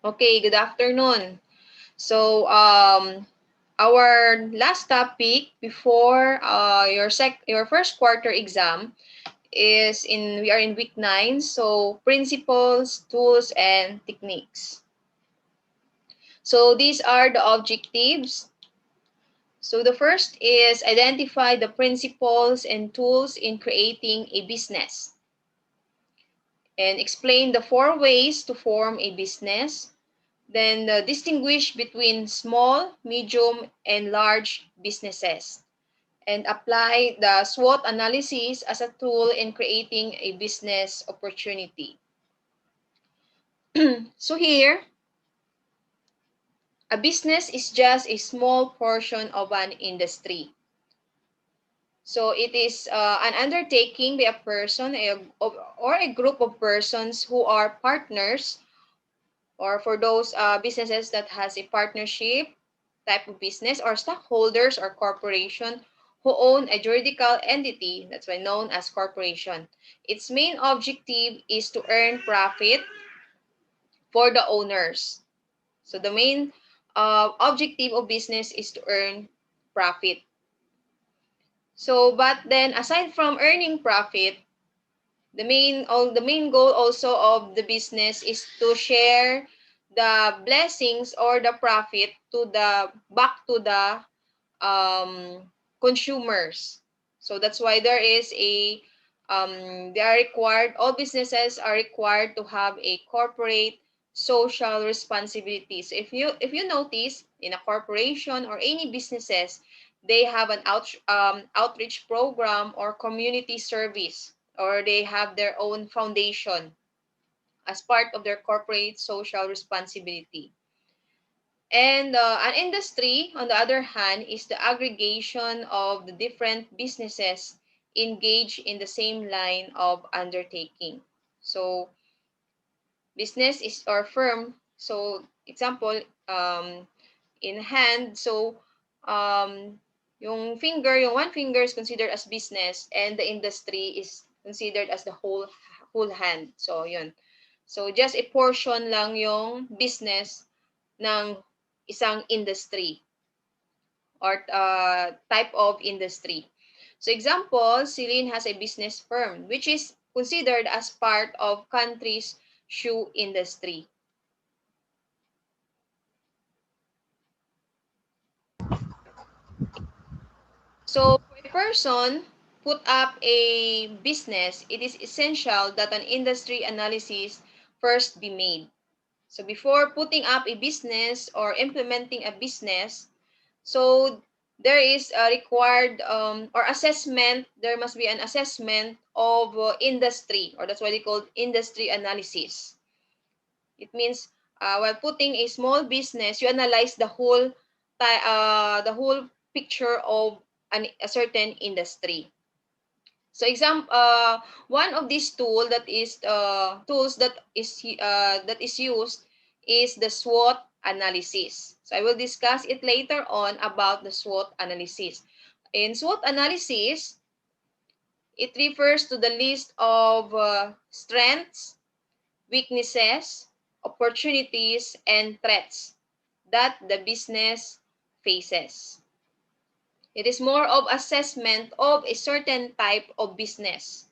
Okay, good afternoon. So, our last topic before your first quarter exam is we are in week 9, so principles, tools, and techniques. So these are the objectives. So the first is identify the principles and tools in creating a business and explain the 4 ways to form a business. Then distinguish between small, medium, and large businesses and apply the SWOT analysis as a tool in creating a business opportunity. So here, a business is just a small portion of an industry. So it is an undertaking by a person or a group of persons who are partners, or for those businesses that has a partnership type of business, or stockholders or corporation who own a juridical entity, that's why known as corporation. Its main objective is to earn profit for the owners. So the main objective of business is to earn profit. So, but then aside from earning profit, the main goal also of the business is to share the blessings or the profit to the back to the consumers. So that's why there is a they are required all businesses are required to have a corporate social responsibility. So if you notice in a corporation or any businesses, they have an outreach program or community service, or they have their own foundation as part of their corporate social responsibility. And an industry, on the other hand, is the aggregation of the different businesses engaged in the same line of undertaking. So, business is or firm. So, example, in hand. So, yung one finger is considered as business, and the industry is considered as the whole hand. So, yun. So, just a portion lang yung business ng isang industry or type of industry. So example, Celine has a business firm which is considered as part of country's shoe industry. So for a person put up a business, it is essential that an industry analysis first be made. So before putting up a business or implementing a business, so there is a required or assessment. There must be an assessment of industry, or that's why they call industry analysis. It means while putting a small business, you analyze the whole picture of a certain industry. So one of these tools that is used is the SWOT analysis. So I will discuss it later on about the SWOT analysis. In SWOT analysis, it refers to the list of strengths, weaknesses, opportunities, and threats that the business faces. It is more of assessment of a certain type of business.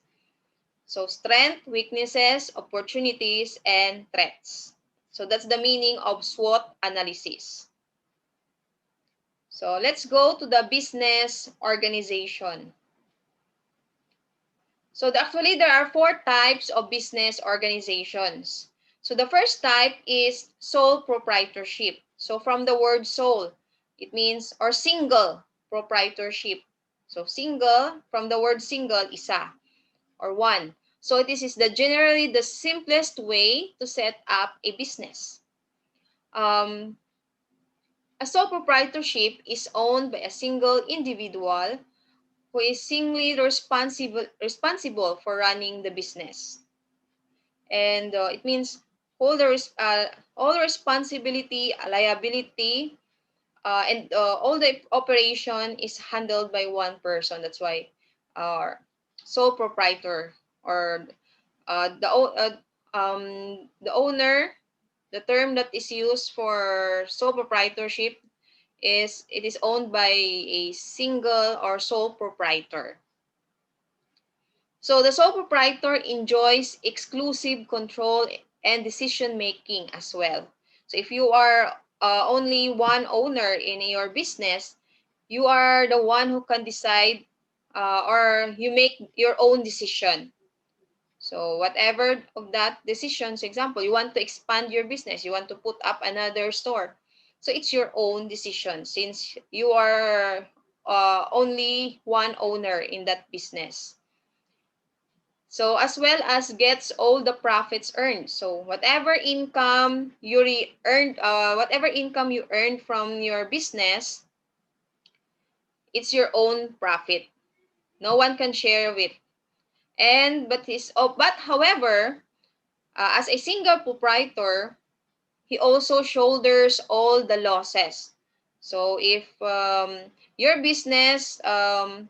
So strength, weaknesses, opportunities, and threats. So that's the meaning of SWOT analysis. So let's go to the business organization. So actually there are 4 types of business organizations. So the first type is sole proprietorship. So from the word sole, it means or single proprietorship. So single, from the word single, isa or one. So this is generally the simplest way to set up a business. A sole proprietorship is owned by a single individual who is singly responsible for running the business. And it means all the responsibility, liability, and all the operation is handled by one person. That's why sole proprietor, or the owner, the term that is used for sole proprietorship is it is owned by a single or sole proprietor. So the sole proprietor enjoys exclusive control and decision making as well. So if you are only one owner in your business, you are the one who can decide or you make your own decision. So whatever of that decision, for example, you want to expand your business, you want to put up another store. So it's your own decision since you are only one owner in that business. So as well as gets all the profits earned. So whatever income you earned from your business, it's your own profit. No one can share with. But however, as a single proprietor, he also shoulders all the losses. So if your business will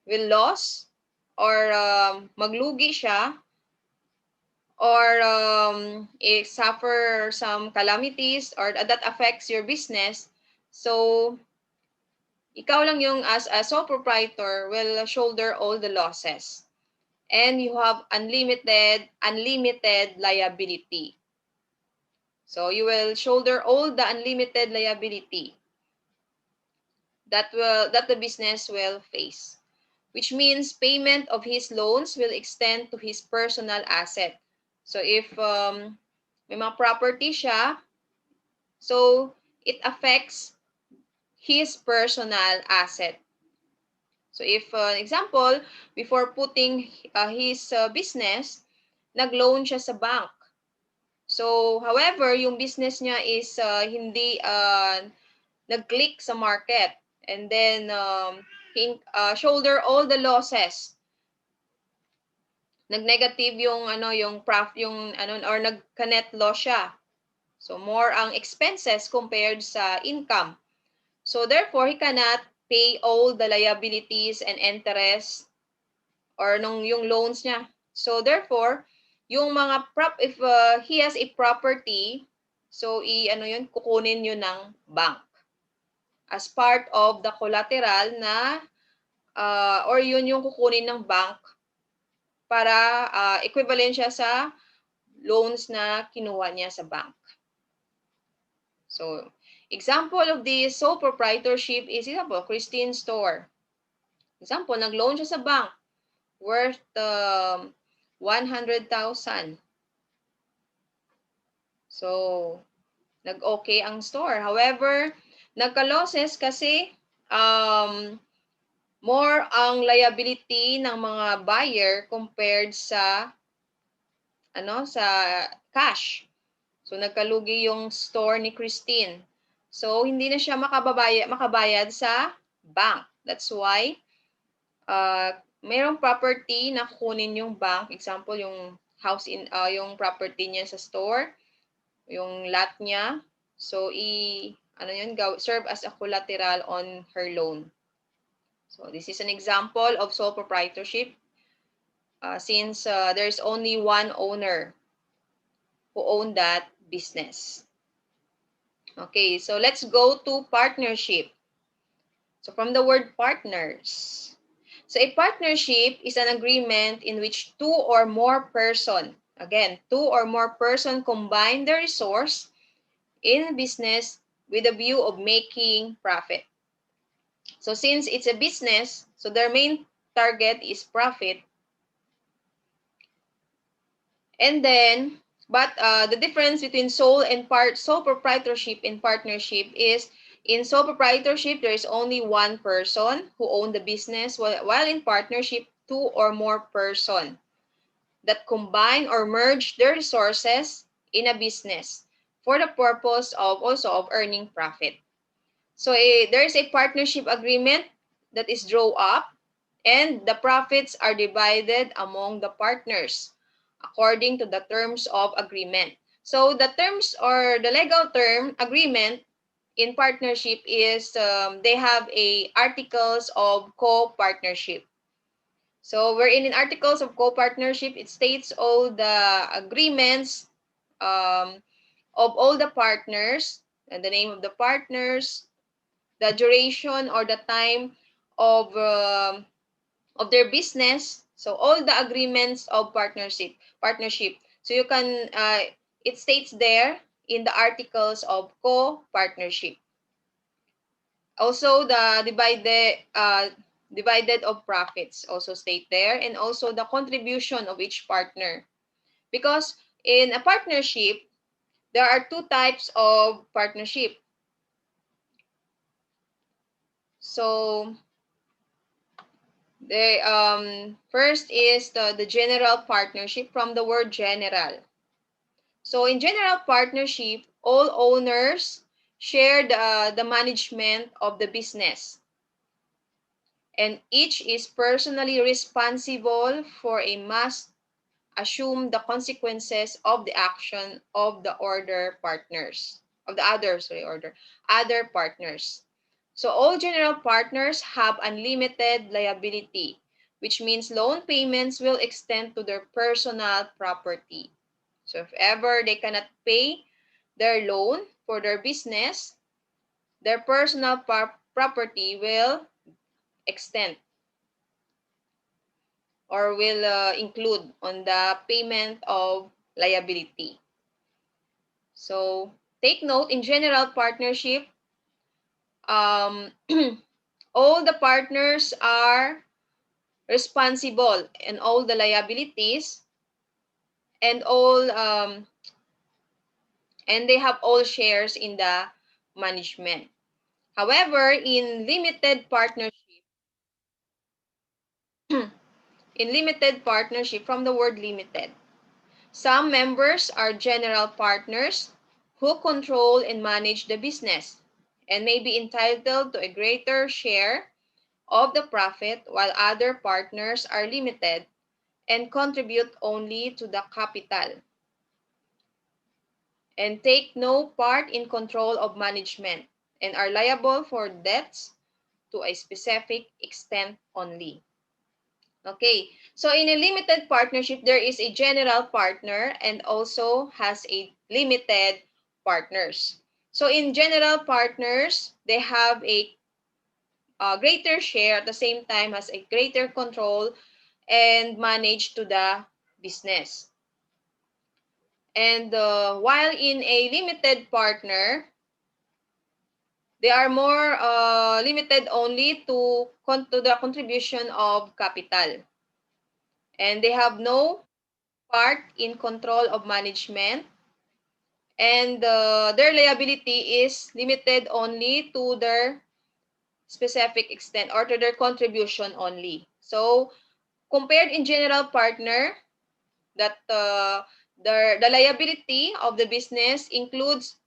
lose or maglugi siya or suffer some calamities or that affects your business, so ikaw lang yung as a sole proprietor will shoulder all the losses. And you have unlimited liability. So you will shoulder all the unlimited liability that the business will face, which means payment of his loans will extend to his personal asset. So if may mga property siya, so it affects his personal asset. So if example, before putting his business, nag-loan siya sa bank. So however, yung business niya is hindi nag-click sa market and then shoulder all the losses. Nag-negative yung or nagka-net loss siya. So more ang expenses compared sa income. So therefore, he cannot pay all the liabilities and interest or yung loans niya. So therefore, yung mga if he has a property, so kukunin yun ng bank as part of the collateral na or yun yung kukunin ng bank para equivalent siya sa loans na kinuha niya sa bank. So, example of this sole proprietorship is example, Christine Store. Example, nag-loan siya sa bank worth 100,000. So, nag-okay ang store. However, nagka-losses kasi more ang liability ng mga buyer compared sa sa cash. So nagkalugi yung store ni Christine. So hindi na siya makabayad sa bank. That's why mayroong property na kukunin yung bank, example yung yung property niya sa store, yung lot niya. So serve as a collateral on her loan. So this is an example of sole proprietorship since there's only one owner who own that business. Okay, so let's go to partnership. So from the word partners. So a partnership is an agreement in which two or more person combine their resource in business with a view of making profit. So since it's a business, so their main target is profit. And then, but the difference between sole proprietorship and partnership is in sole proprietorship, there is only one person who owns the business, while in partnership, two or more person that combine or merge their resources in a business for the purpose of also of earning profit. So there is a partnership agreement that is drawn up and the profits are divided among the partners according to the terms of agreement. So the terms or the legal term agreement in partnership is they have a articles of co-partnership. So wherein in articles of co-partnership, it states all the agreements of all the partners, and the name of the partners, the duration or the time of their business. So all the agreements of partnership. So you can it states there in the articles of co-partnership. Also the divided of profits also state there, and also the contribution of each partner. Because in a partnership, there are two types of partnership. So the first is the general partnership, from the word general. So in general partnership, all owners share the management of the business, and each is personally responsible for a must assume the consequences of the action of the other partners, of the other, sorry, order, other partners. So all general partners have unlimited liability, which means loan payments will extend to their personal property. So if ever they cannot pay their loan for their business, their personal property will extend or will include on the payment of liability. So take note, in general partnership, um, all the partners are responsible and all the liabilities, and all and they have all shares in the management. However, in limited partnership, in limited partnership, from the word limited, some members are general partners who control and manage the business and may be entitled to a greater share of the profit, while other partners are limited and contribute only to the capital and take no part in control of management and are liable for debts to a specific extent only. Okay, so in a limited partnership, there is a general partner and also has a limited partners. So in general partners, they have a greater share, at the same time has a greater control and manage to the business. And while in a limited partner, they are more limited only to the contribution of capital. And they have no part in control of management, and their liability is limited only to their specific extent or to their contribution only. So compared in general partner, that the liability of the business includes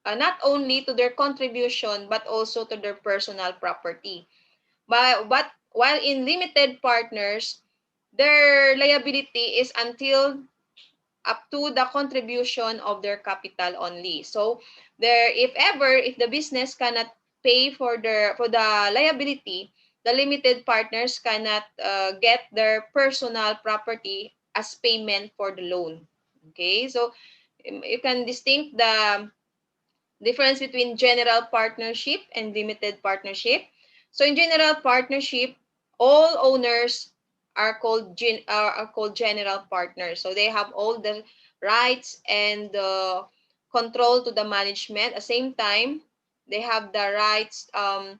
not only to their contribution but also to their personal property. But while in limited partners, their liability is until up to the contribution of their capital only. So there, if the business cannot pay for the liability, the limited partners cannot get their personal property as payment for the loan. Okay, so you can distinct the difference between general partnership and limited partnership. So in general partnership, all owners are called general partners. So they have all the rights and the control to the management. At the same time, they have the rights. They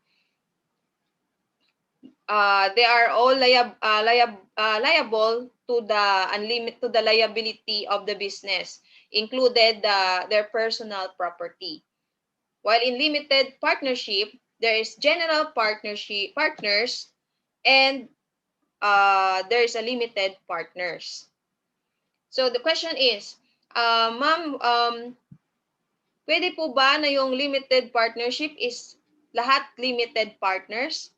are all liable to the liability of the business, included their personal property. While in limited partnership, there is general partnership partners, and there is a limited partners. So the question is, ma'am, pwede po ba na yung limited partnership is lahat limited partners?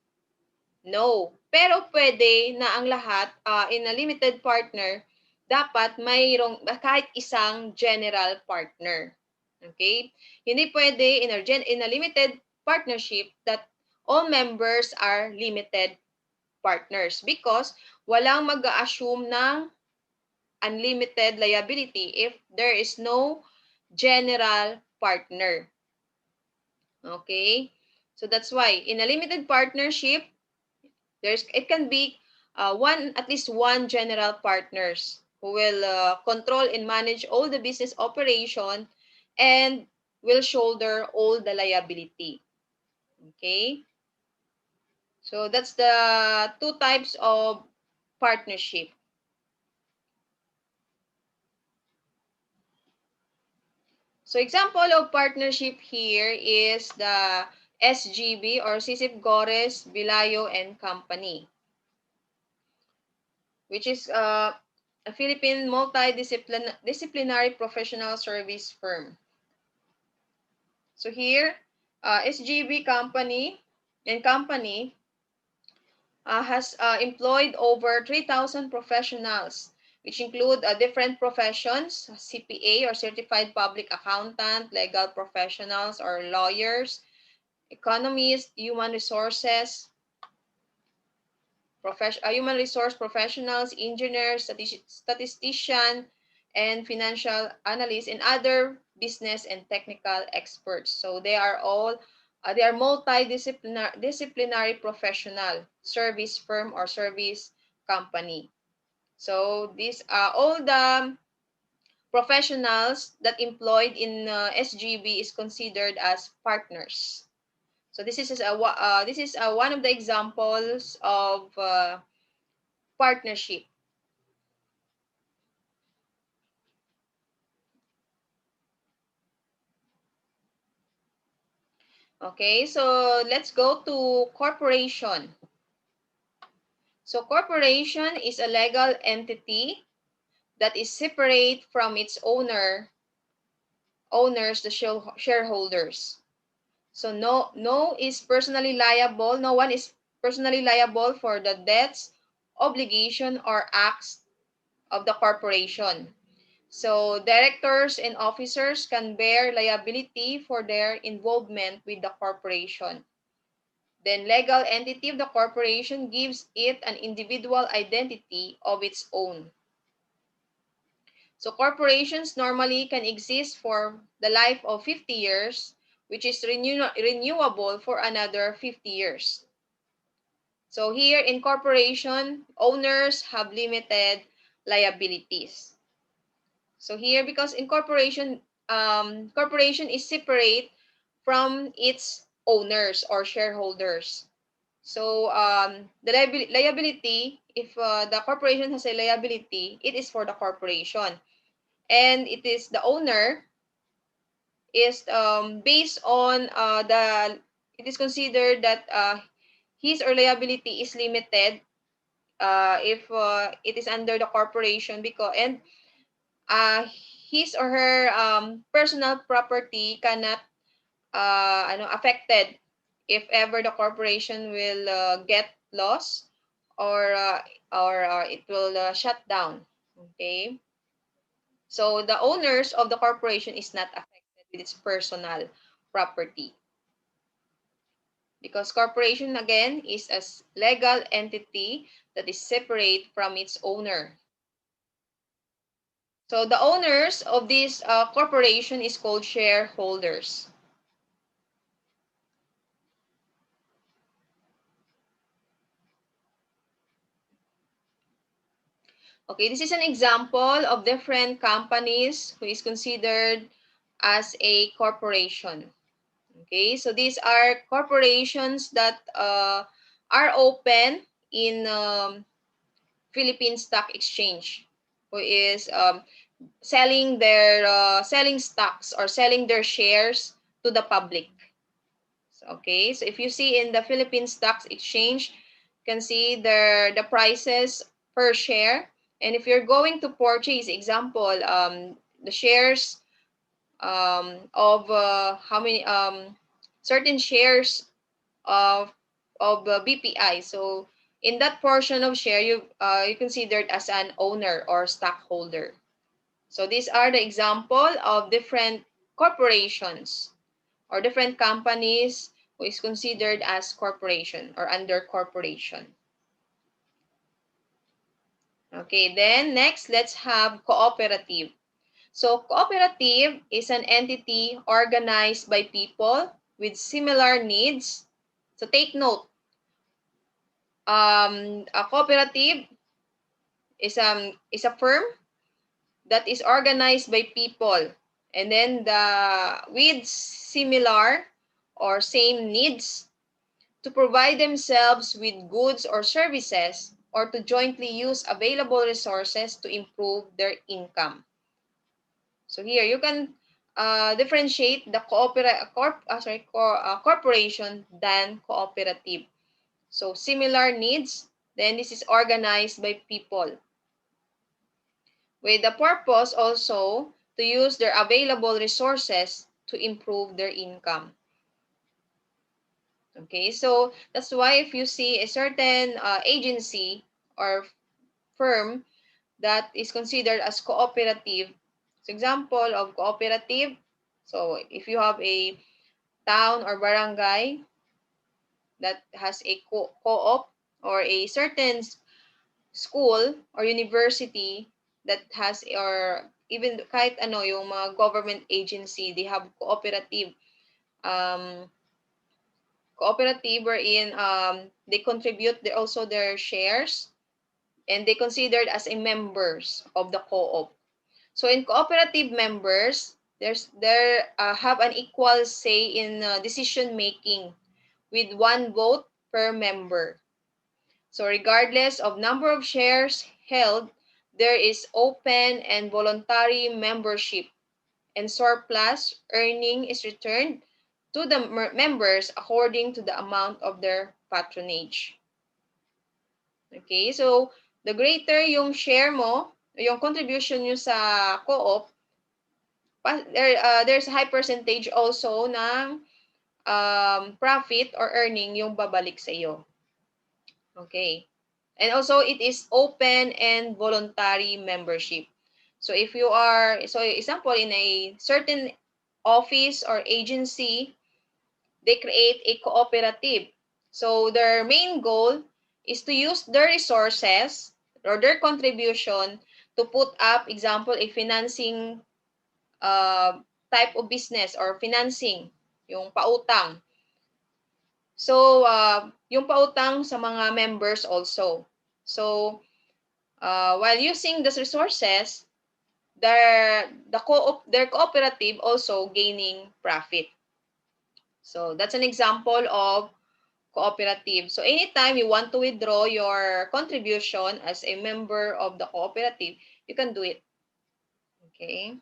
No. Pero pwede na ang lahat in a limited partner, dapat mayroong kahit isang general partner. Okay? Hindi pwede in a limited partnership that all members are limited partners, because walang mag-a-assume ng unlimited liability if there is no general partner. Okay? So that's why in a limited partnership, it can be at least one general partners who will control and manage all the business operation and will shoulder all the liability. Okay? So that's the two types of partnership. So example of partnership here is the SGB or Sisip Gores, Bilayo and Company, which is a Philippine multidisciplinary professional service firm. So here, SGB Company has employed over 3,000 professionals, which include different professions, CPA or Certified Public Accountant, legal professionals or lawyers, economists, human resource professionals, engineers, statistician, and financial analysts, and other business and technical experts. So they are multidisciplinary professional service firm or service company. So these are all the professionals that employed in SGB is considered as partners. So this is one of the examples of partnership. Okay, so let's go to corporation. So corporation is a legal entity that is separate from its owners, the shareholders. So no is personally liable. No one is personally liable for the debts, obligation, or acts of the corporation. So directors and officers can bear liability for their involvement with the corporation. Then legal entity of the corporation gives it an individual identity of its own. So corporations normally can exist for the life of 50 years, which is renewable for another 50 years. So here in corporation, owners have limited liabilities. So here, because in corporation is separate from its owners or shareholders. So the liability, if the corporation has a liability, it is for the corporation. And it is the owner is based on it is considered that his or liability is limited if it is under the corporation and his or her personal property cannot affected if ever the corporation will get lost or it will shut down. Okay, so the owners of the corporation is not affected with its personal property because corporation again is a legal entity that is separate from its owner. So the owners of this corporation is called shareholders. Okay, this is an example of different companies who is considered as a corporation. Okay, so these are corporations that are open in Philippine Stock Exchange, who is selling stocks or selling their shares to the public. Okay, so if you see in the Philippine Stock Exchange, you can see the prices per share. And if you're going to purchase, example, the shares of how many certain shares of BPI. So in that portion of share, you considered as an owner or stockholder. So these are the example of different corporations or different companies who is considered as corporation or under corporation. Okay, then next let's have cooperative. So cooperative is an entity organized by people with similar needs. So take note, a cooperative is a firm that is organized by people, and then with similar or same needs to provide themselves with goods or services, or to jointly use available resources to improve their income. So here you can differentiate the corporation than cooperative. So similar needs, then this is organized by people with the purpose also to use their available resources to improve their income. Okay, so that's why if you see a certain agency or firm that is considered as cooperative, so example of cooperative, so if you have a town or barangay that has a co-op, or a certain school or university that has, or even kahit ano yung mga government agency, they have um cooperative wherein they contribute also their shares, and they considered as a members of the co-op. So in cooperative members, there have an equal say in decision making with one vote per member. So regardless of number of shares held, there is open and voluntary membership, and surplus earning is returned to the members according to the amount of their patronage. Okay, so the greater yung share mo, yung contribution nyo sa co-op, there's a high percentage also ng profit or earning yung babalik sa iyo. Okay. And also, it is open and voluntary membership. So if you are, so example, in a certain office or agency, they create a cooperative. So their main goal is to use their resources or their contribution to put up, example, a financing type of business or financing, yung pautang. So, yung pautang sa mga members also. So, while using these resources, their cooperative also gaining profit. So, that's an example of cooperative. So, anytime you want to withdraw your contribution as a member of the cooperative, you can do it. Okay.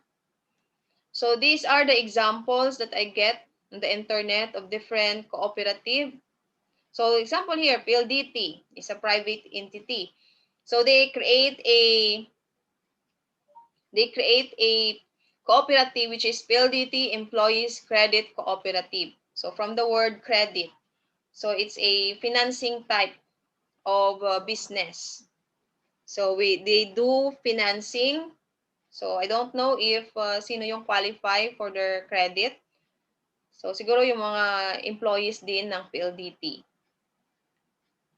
So, these are the examples that I get on the internet of different cooperative. So example here, PLDT is a private entity. So they create a cooperative, which is PLDT Employees Credit Cooperative. So from the word credit, so it's a financing type of business. So they do financing. So I don't know if sino yung qualify for their credit. So siguro yung mga employees din ng PLDT.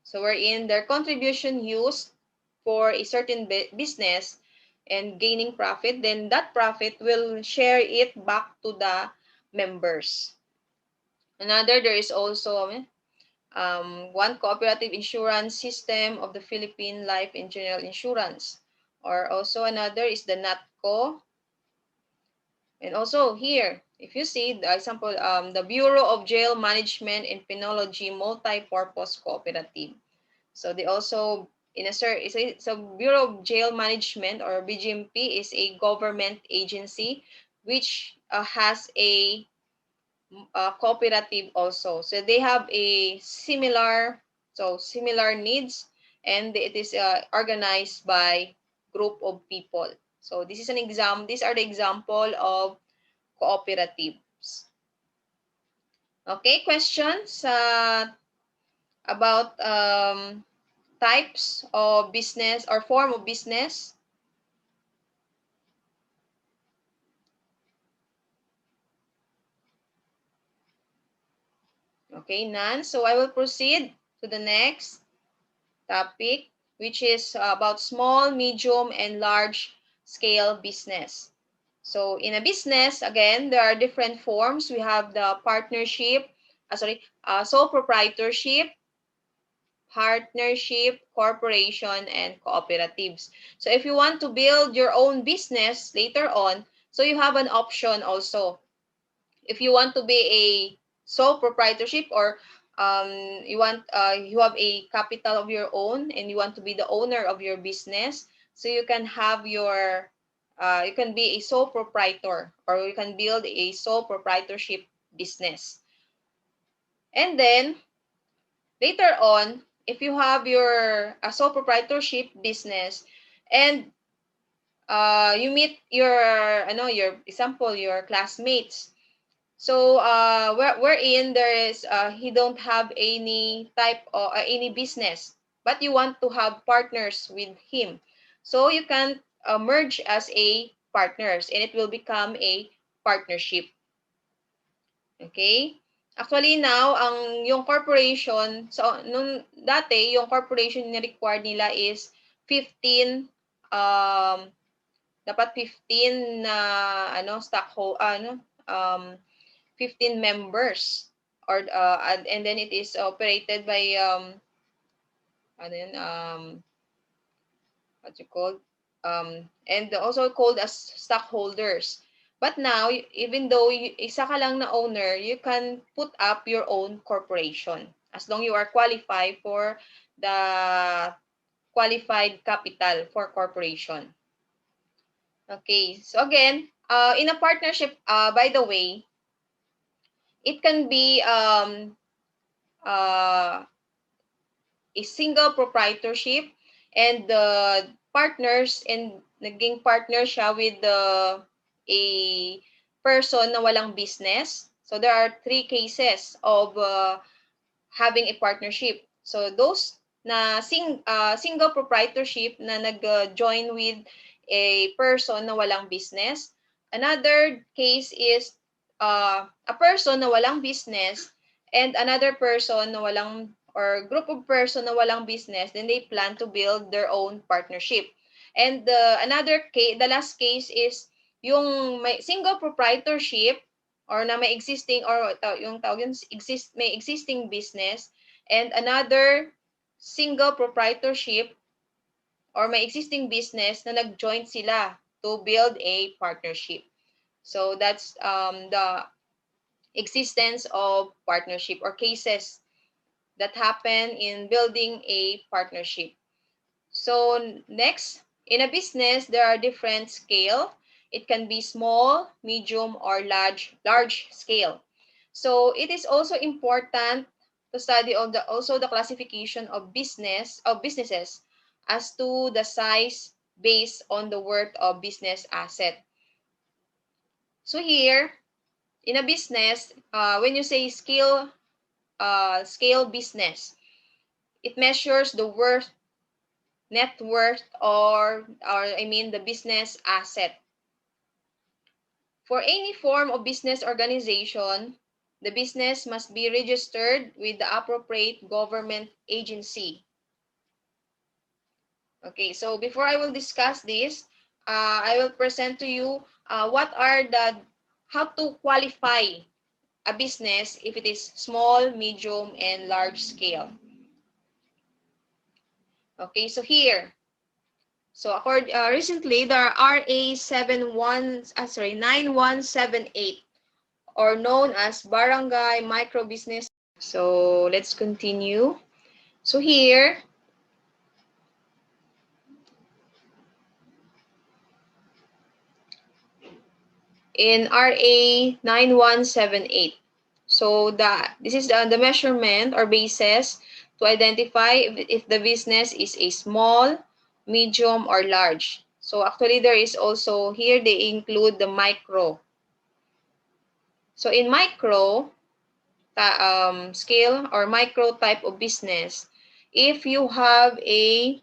So wherein their contribution used for a certain business and gaining profit, then that profit will share it back to the members. There is also one cooperative insurance system of the Philippine Life and General Insurance. Or also another is the NATCO. And also here, if you see the example, the Bureau of Jail Management and Penology Multi-Purpose Cooperative. So they also, so Bureau of Jail Management or BGMP is a government agency which has a cooperative also. So they have a similar needs, and it is organized by group of people. So this is an example. These are the example of cooperatives. Okay, questions about types of business or form of business? Okay, none. So I will proceed to the next topic, which is about small, medium, and large scale business. So in a business, again, there are different forms. We have the partnership, sole proprietorship, partnership, corporation, and cooperatives. So if you want to build your own business later on, so you have an option also. If you want to be a sole proprietorship, or you have a capital of your own and you want to be the owner of your business, so you can have your you can be a sole proprietor, or you can build a sole proprietorship business. And then later on, if you have your sole proprietorship business, and you meet your your example, your classmates. So wherein there is he don't have any type or any business, but you want to have partners with him. So you can merge as a partners, and it will become a partnership. Okay? Actually now, yung corporation, so nung dati, yung corporation na required nila is 15 dapat 15 na stockholder 15 members, or and then it is operated by ano yun, what you call, and also called as stockholders. But now, even though isa ka lang na owner, you can put up your own corporation as long you are qualified for the qualified capital for corporation. Okay, so again, in a partnership, by the way, it can be uh, a single proprietorship, and the partners, and naging partner siya with a person na walang business. So there are three cases of having a partnership. So those na single proprietorship na nag-join with a person na walang business. Another case is a person na walang business and another person na walang, or group of person na walang business, then they plan to build their own partnership. And another case, the last case is yung may single proprietorship, or na may existing, or yung tawag yun, may existing business, and another single proprietorship, or may existing business na nag-join sila to build a partnership. So that's the existence of partnership, or cases that happen in building a partnership. So next, in a business, there are different scale. It can be small, medium, or large scale. So it is also important to study also the classification of businesses as to the size based on the worth of business asset. So here, in a business, when you say scale business, it measures the net worth, or I mean the business asset. For any form of business organization, the business must be registered with the appropriate government agency. Okay, so before I will discuss this, I will present to you how to qualify a business if it is small, medium, and large scale. Okay, so here, so recently the RA 9178, or known as Barangay Micro Business. So let's continue. So here, in RA 9178, so this is the measurement or basis to identify if the business is a small, medium, or large. So actually there is also here, they include the micro. So in micro scale or micro type of business, if you have a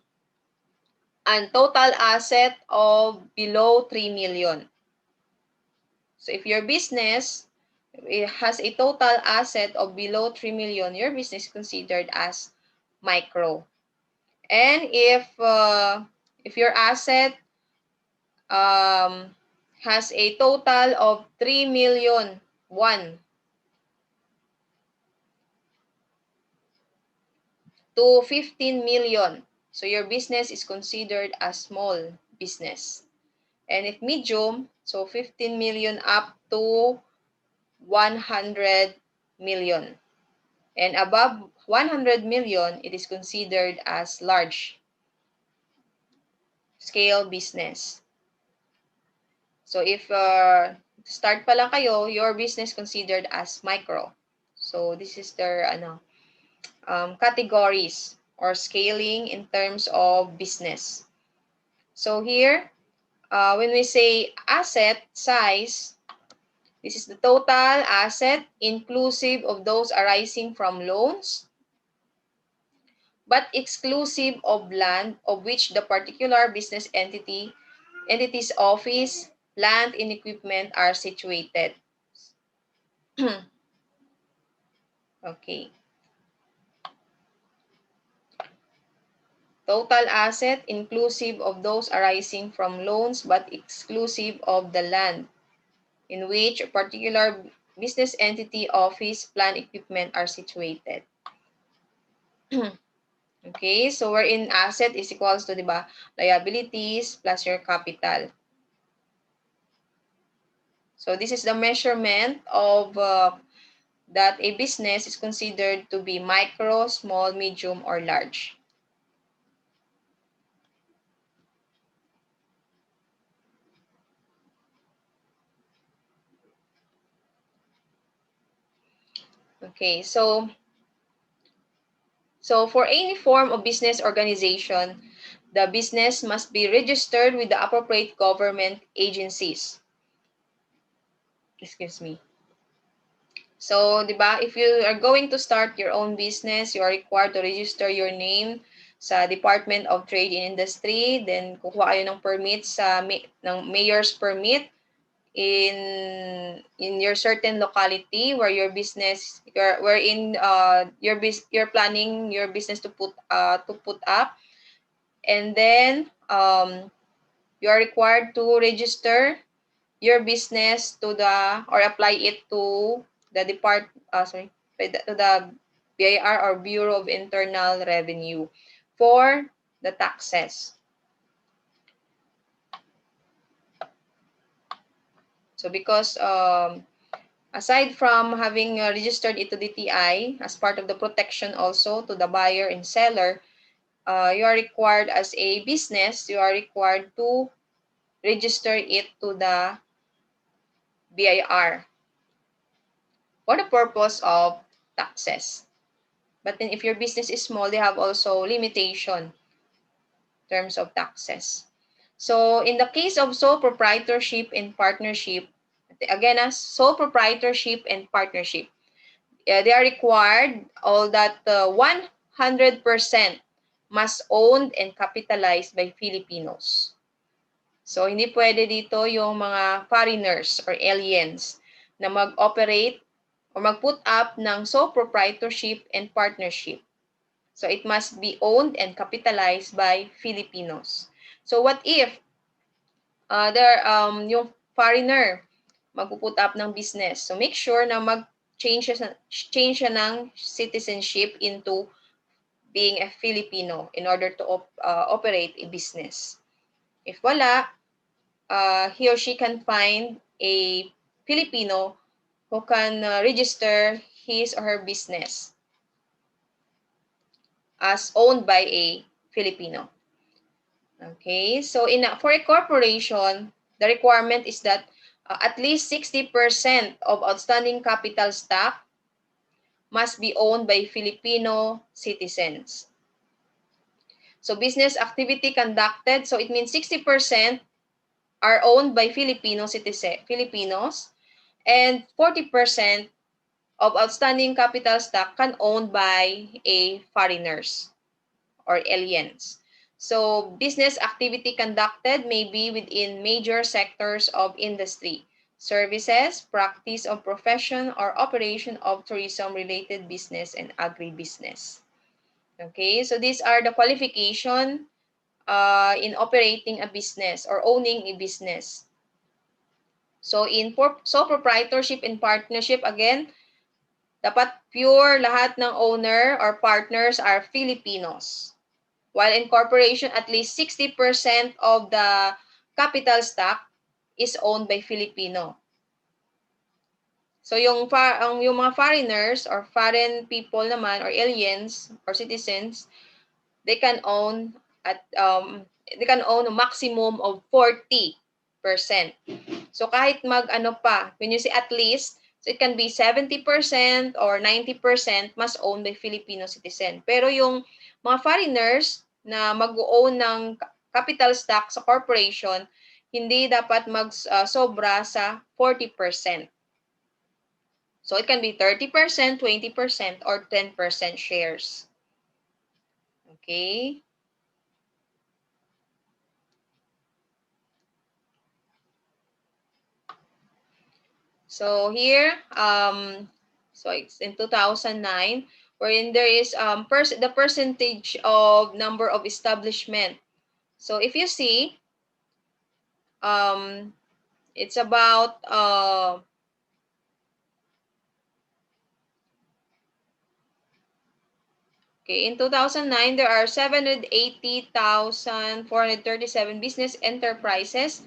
total asset of below 3 million. So if your business has a total asset of below 3 million, your business is considered as micro. And if your asset has a total of 3 million won to 15 million. So your business is considered a small business. And if medium, so 15 million up to 100 million. And above 100 million, it is considered as large scale business. So if start pa lang kayo, your business considered as micro. So this is their categories or scaling in terms of business. So here, when we say asset size, this is the total asset inclusive of those arising from loans, but exclusive of land of which the particular business entity's office, land, and equipment are situated. Okay. Total asset inclusive of those arising from loans but exclusive of the land in which a particular business entity, office, plant, equipment are situated. Okay, so wherein asset is equals to, diba, liabilities plus your capital. So this is the measurement of that a business is considered to be micro, small, medium, or large. Okay, so for any form of business organization, the business must be registered with the appropriate government agencies. Excuse me. So, di ba, if you are going to start your own business, you are required to register your name sa Department of Trade and Industry, then kukuha kayo ng permit sa ng mayor's permit in your certain locality where your business you're planning your business to put up, and then you are required to register your business to the or apply it to the to the BIR or Bureau of Internal Revenue for the taxes. So because aside from having registered it to DTI as part of the protection also to the buyer and seller, you are required as a business, you are required to register it to the BIR for the purpose of taxes. But then if your business is small, they have also limitation in terms of taxes. So in the case of sole proprietorship and partnership, again, as sole proprietorship and partnership, they are required all that 100% must owned and capitalized by Filipinos. So hindi pwede dito yung mga foreigners or aliens na mag-operate or mag-put up ng sole proprietorship and partnership. So it must be owned and capitalized by Filipinos. So what if yung foreigner mag-put up ng business? So make sure na change siya ng citizenship into being a Filipino in order to operate a business. If wala, he or she can find a Filipino who can register his or her business as owned by a Filipino. Okay, so for a corporation, the requirement is that at least 60% of outstanding capital stock must be owned by Filipino citizens. So business activity conducted, so it means 60% are owned by Filipinos, and 40% of outstanding capital stock can owned by a foreigners or aliens. So business activity conducted may be within major sectors of industry, services, practice of profession, or operation of tourism-related business and agribusiness. Okay, so these are the qualification in operating a business or owning a business. So sole proprietorship and partnership, again, dapat pure lahat ng owner or partners are Filipinos. While in corporation, at least 60% of the capital stock is owned by Filipino. So yung mga foreigners or foreign people naman or aliens or citizens, they can own a maximum of 40%. So kahit when you say at least, so it can be 70% or 90% must own by Filipino citizen. Pero yung mga foreigners na mag-own ng capital stock sa corporation, hindi dapat sobra sa 40%. So it can be 30%, 20%, or 10% shares. Okay? So here, so it's in 2009, wherein there is the percentage of number of establishment. So if you see, it's about okay, in 2009 there are 780,437 business enterprises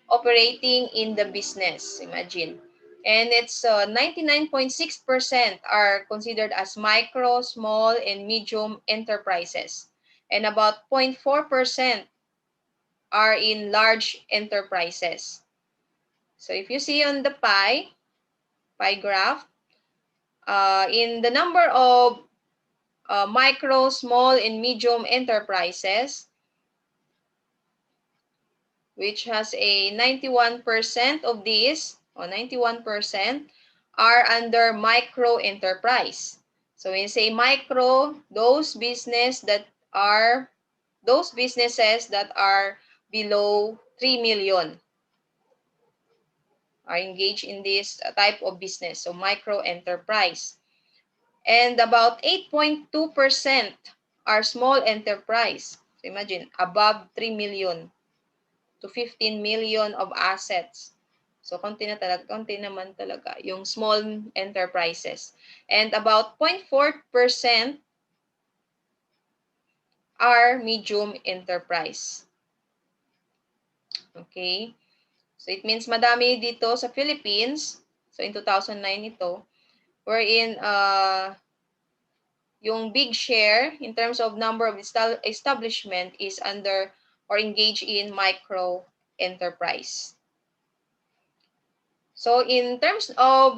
operating in the business. Imagine. And it's 99.6% are considered as micro, small, and medium enterprises. And about 0.4% are in large enterprises. So if you see on the pie graph, in the number of micro, small, and medium enterprises, which has a 91% of these, or 91%, are under micro enterprise. So when you say micro, those businesses that are below 3 million are engaged in this type of business, so micro enterprise. And about 8.2% are small enterprise. So imagine, above 3 million to 15 million of assets. So konti naman talaga yung small enterprises. And about 0.4% are medium enterprise. Okay? So it means madami dito sa Philippines. So in 2009 ito, wherein yung big share in terms of number of establishment is under or engaged in micro enterprise. So in terms of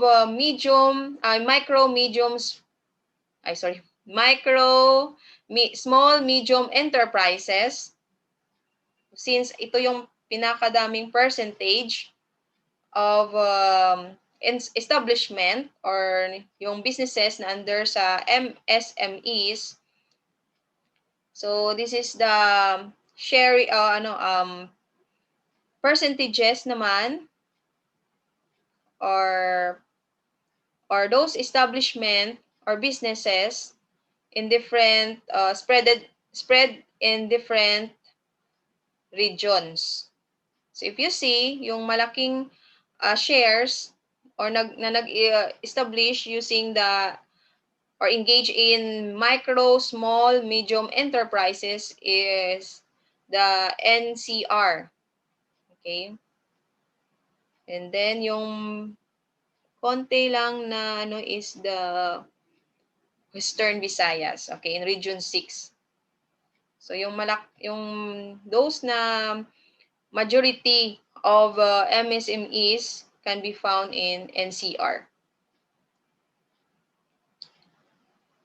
small, medium enterprises, since ito yung pinakadaming percentage of establishment or yung businesses na under sa MSMEs. So this is the share percentages naman or those establishment or businesses in different spread in different regions. So if you see yung malaking shares or nag-establish using the or engage in micro, small, medium enterprises is the NCR. Okay? And then yung konti lang na is the Western Visayas, okay, in Region 6. So yung those na majority of MSMEs can be found in NCR.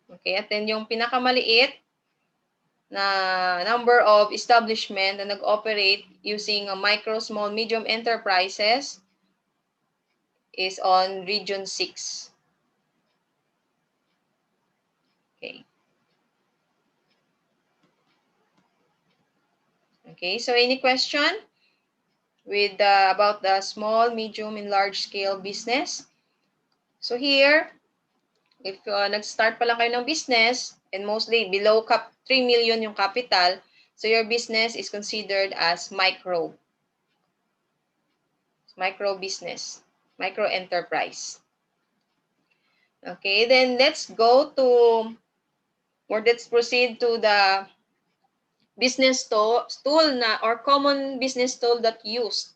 Okay, at then yung pinakamaliit na number of establishment na nag-operate using a micro, small, medium enterprises is on Region 6. Okay. Okay, so any question with about the small, medium, and large scale business? So here, if nag-start pa lang kayo ng business and mostly below 3 million yung capital, so your business is considered as micro. micro business, micro enterprise. Okay, then let's go to, or let's proceed to the business tool na, or common business tool that used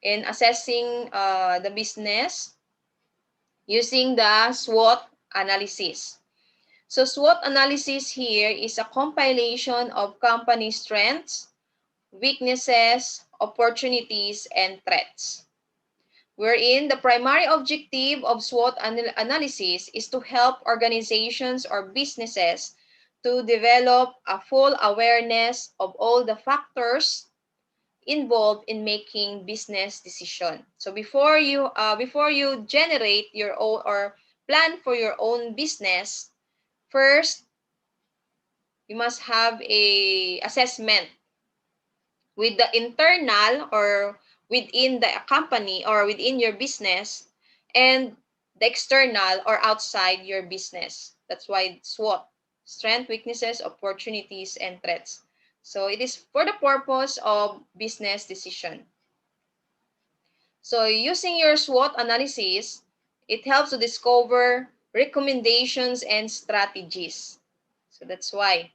in assessing the business using the SWOT analysis. So SWOT analysis here is a compilation of company strengths, weaknesses, opportunities, and threats, wherein the primary objective of SWOT analysis is to help organizations or businesses to develop a full awareness of all the factors involved in making business decision. So before you generate your own or plan for your own business, first you must have a assessment with the internal or within the company or within your business, and the external or outside your business. That's why SWOT, strength, weaknesses, opportunities, and threats. So it is for the purpose of business decision. So using your SWOT analysis, it helps to discover recommendations and strategies. So that's why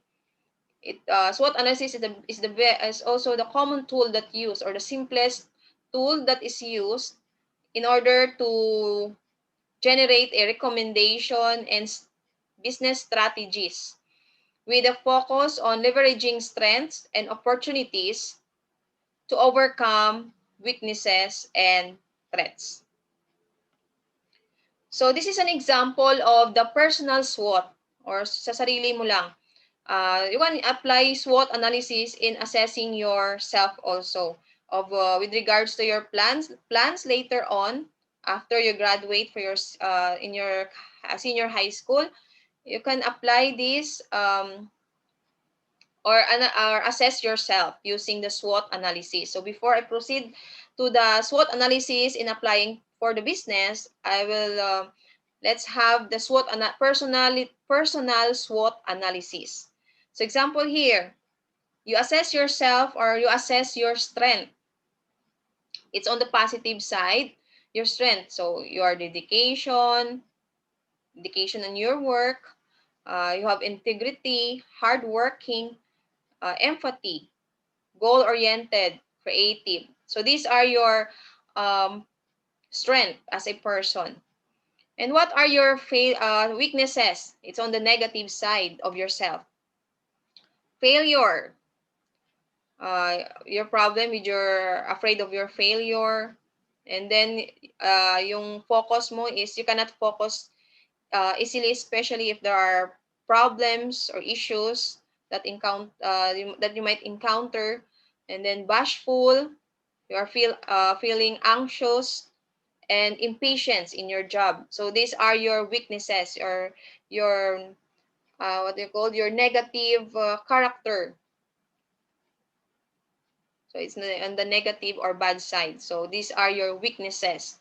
SWOT analysis is also the common tool that used, or the simplest tool that is used in order to generate a recommendation and business strategies with a focus on leveraging strengths and opportunities to overcome weaknesses and threats. So this is an example of the personal SWOT, or sa sarili mo lang. You can apply SWOT analysis in assessing yourself also of with regards to your plans later on after you graduate for your in your senior high school. You can apply this or assess yourself using the SWOT analysis. So before I proceed to the SWOT analysis in applying for the business, I will let's have the personal SWOT analysis. So example here, you assess yourself or you assess your strength. It's on the positive side, your strength. So your dedication on your work, you have integrity, hardworking, empathy, goal-oriented, creative. So these are your um, strength as a person. And what are your weaknesses? It's on the negative side of yourself. Failure. Your problem with you're afraid of your failure. And then yung focus mo is you cannot focus easily, especially if there are problems or issues that that you might encounter. And then bashful, you are feeling anxious and impatience in your job. So these are your weaknesses, or your what you call your negative character. So it's on the negative or bad side. So these are your weaknesses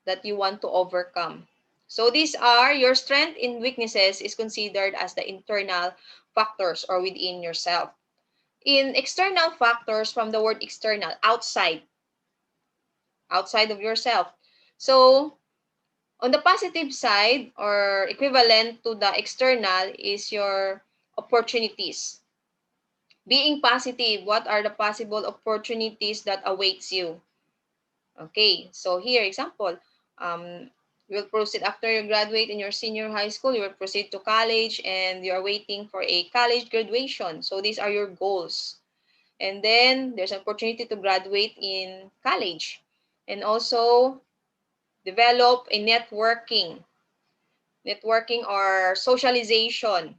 that you want to overcome. So these are your strength and weaknesses is considered as the internal factors or within yourself. In external factors, from the word external, outside of yourself. So on the positive side, or equivalent to the external, is your opportunities. Being positive, what are the possible opportunities that awaits you? Okay, so here, example, you will proceed after you graduate in your senior high school, you will proceed to college and you are waiting for a college graduation. So these are your goals. And then there's an opportunity to graduate in college. And also develop a networking or socialization,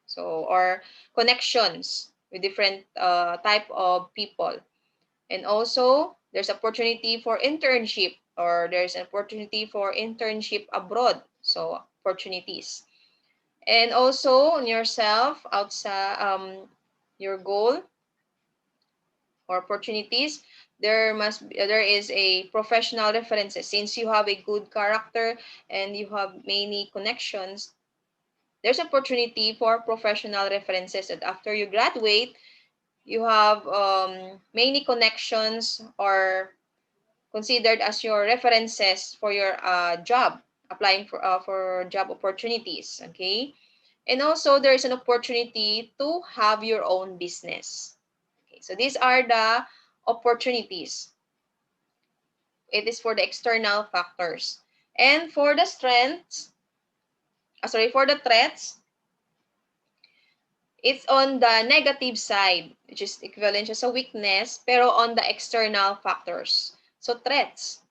so or connections with different type of people. And also there's opportunity for internship, or there's an opportunity for internship abroad, so opportunities. And also on yourself, outside your goal or opportunities, there is a professional references. Since you have a good character and you have many connections, there's opportunity for professional references that after you graduate, you have many connections or considered as your references for your job, applying for job opportunities. Okay, and also there is an opportunity to have your own business. Okay, so these are the opportunities. It is for the external factors. And for the strengths, for the threats, it's on the negative side, which is equivalent siya sa weakness, pero on the external factors. So threats.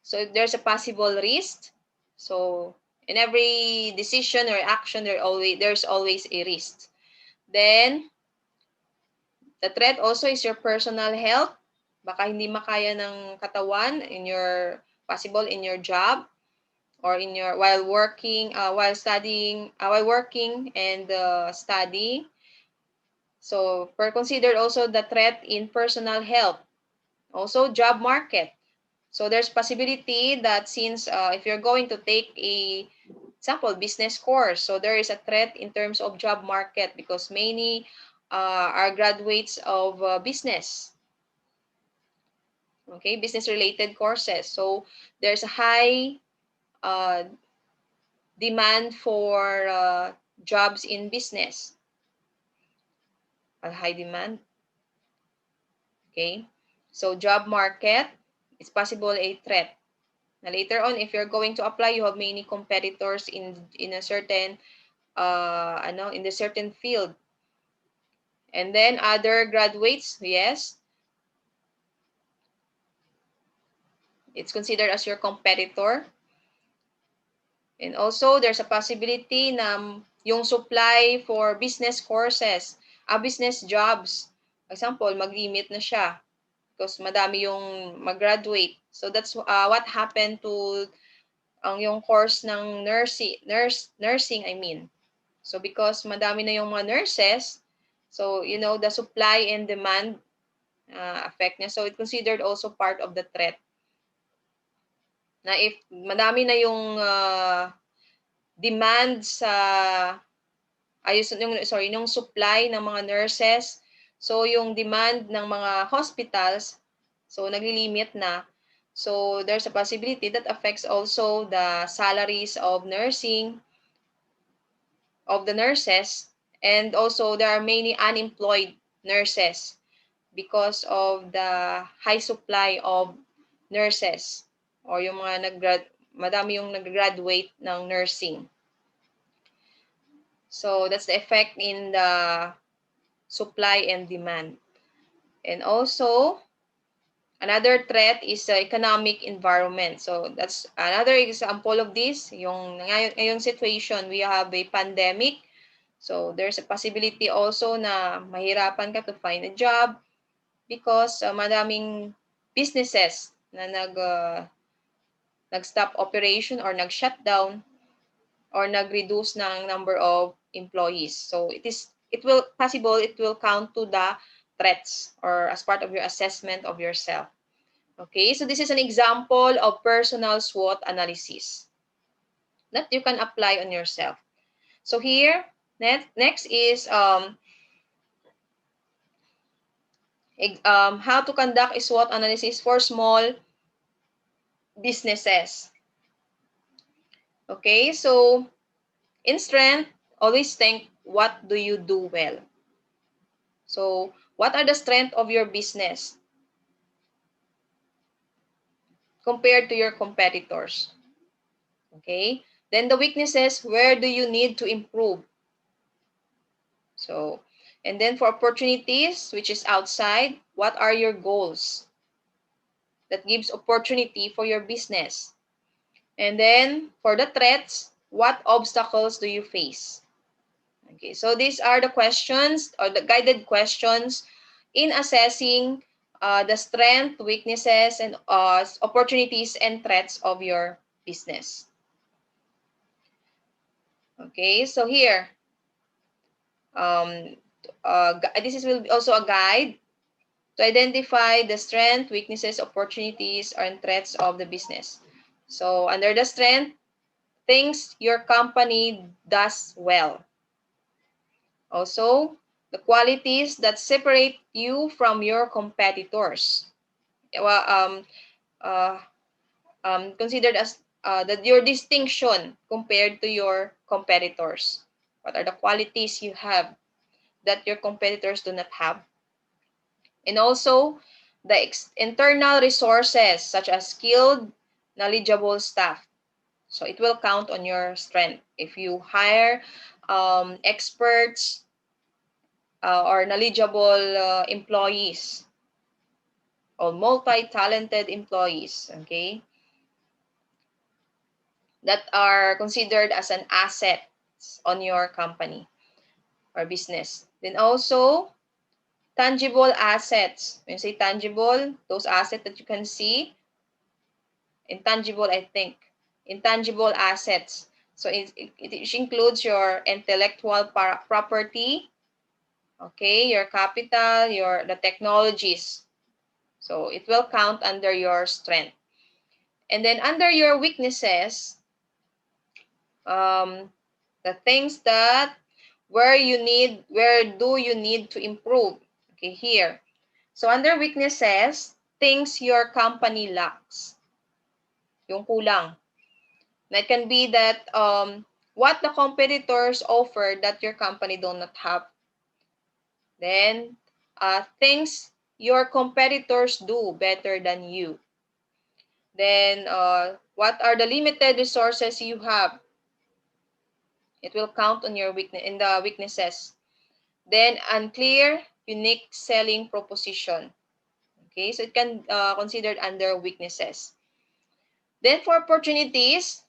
So there's a possible risk. So in every decision or action, there's always a risk. Then the threat also is your personal health. Baka hindi makaya ng katawan in your possible in your job or in your while working, while studying, while working and studying. So consider also the threat in personal health. Also job market. So there's possibility that since if you're going to take a example business course, so there is a threat in terms of job market because many are graduates of business. Okay, business related courses. So there's a high uh, demand for jobs in business. A high demand. Okay, so job market is possible a threat. Now later on, if you're going to apply, you have many competitors in a certain in the certain field. And then other graduates, yes, it's considered as your competitor. And also, there's a possibility na yung supply for business courses, business jobs, for example, mag-limit na siya because madami yung mag-graduate. So that's what happened to yung course ng nursing, I mean. So because madami na yung mga nurses, so you know the supply and demand affect niya. So it's considered also part of the threat. Na if madami na yung demand sa yung supply ng mga nurses, so yung demand ng mga hospitals, so naglilimit na. So there's a possibility that affects also the salaries of nursing of the nurses, and also there are many unemployed nurses because of the high supply of nurses or yung mga madami yung nag-graduate ng nursing. So that's the effect in the supply and demand. And also another threat is the economic environment. So that's another example of this. Yung ngayong situation, we have a pandemic. So there's a possibility also na mahirapan ka to find a job because madaming businesses na nag-stop operation or nag-shutdown or nag-reduce ng number of employees. So it will count to the threats or as part of your assessment of yourself. Okay, so this is an example of personal SWOT analysis that you can apply on yourself. So here, next is how to conduct a SWOT analysis for small businesses. Okay, so in strength, always think, what do you do well? So what are the strengths of your business compared to your competitors? Okay, then the weaknesses, where do you need to improve? So, and then for opportunities, which is outside, what are your goals? That gives opportunity for your business. And then for the threats, what obstacles do you face? Okay, so these are the questions or the guided questions in assessing the strength, weaknesses, and opportunities and threats of your business. Okay, so here, this will be also a guide to identify the strength, weaknesses, opportunities, and threats of the business. So under the strength, things your company does well. Also, the qualities that separate you from your competitors. considered as that your distinction compared to your competitors. What are the qualities you have that your competitors do not have? And also, the internal resources such as skilled, knowledgeable staff. So it will count on your strength. If you hire experts or knowledgeable employees or multi-talented employees, okay, that are considered as an asset on your company or business. Then also, tangible assets. When you say tangible, those assets that you can see, intangible, I think. Intangible assets. So it includes your intellectual property, okay, your capital, the technologies. So it will count under your strength. And then under your weaknesses, the things that where do you need to improve? Okay, here. So under weaknesses, things your company lacks. Yung kulang. That can be that what the competitors offer that your company do not have. Then things your competitors do better than you. Then what are the limited resources you have? It will count on your weaknesses. Then unclear, unique selling proposition. Okay, so it can considered under weaknesses. Then for opportunities,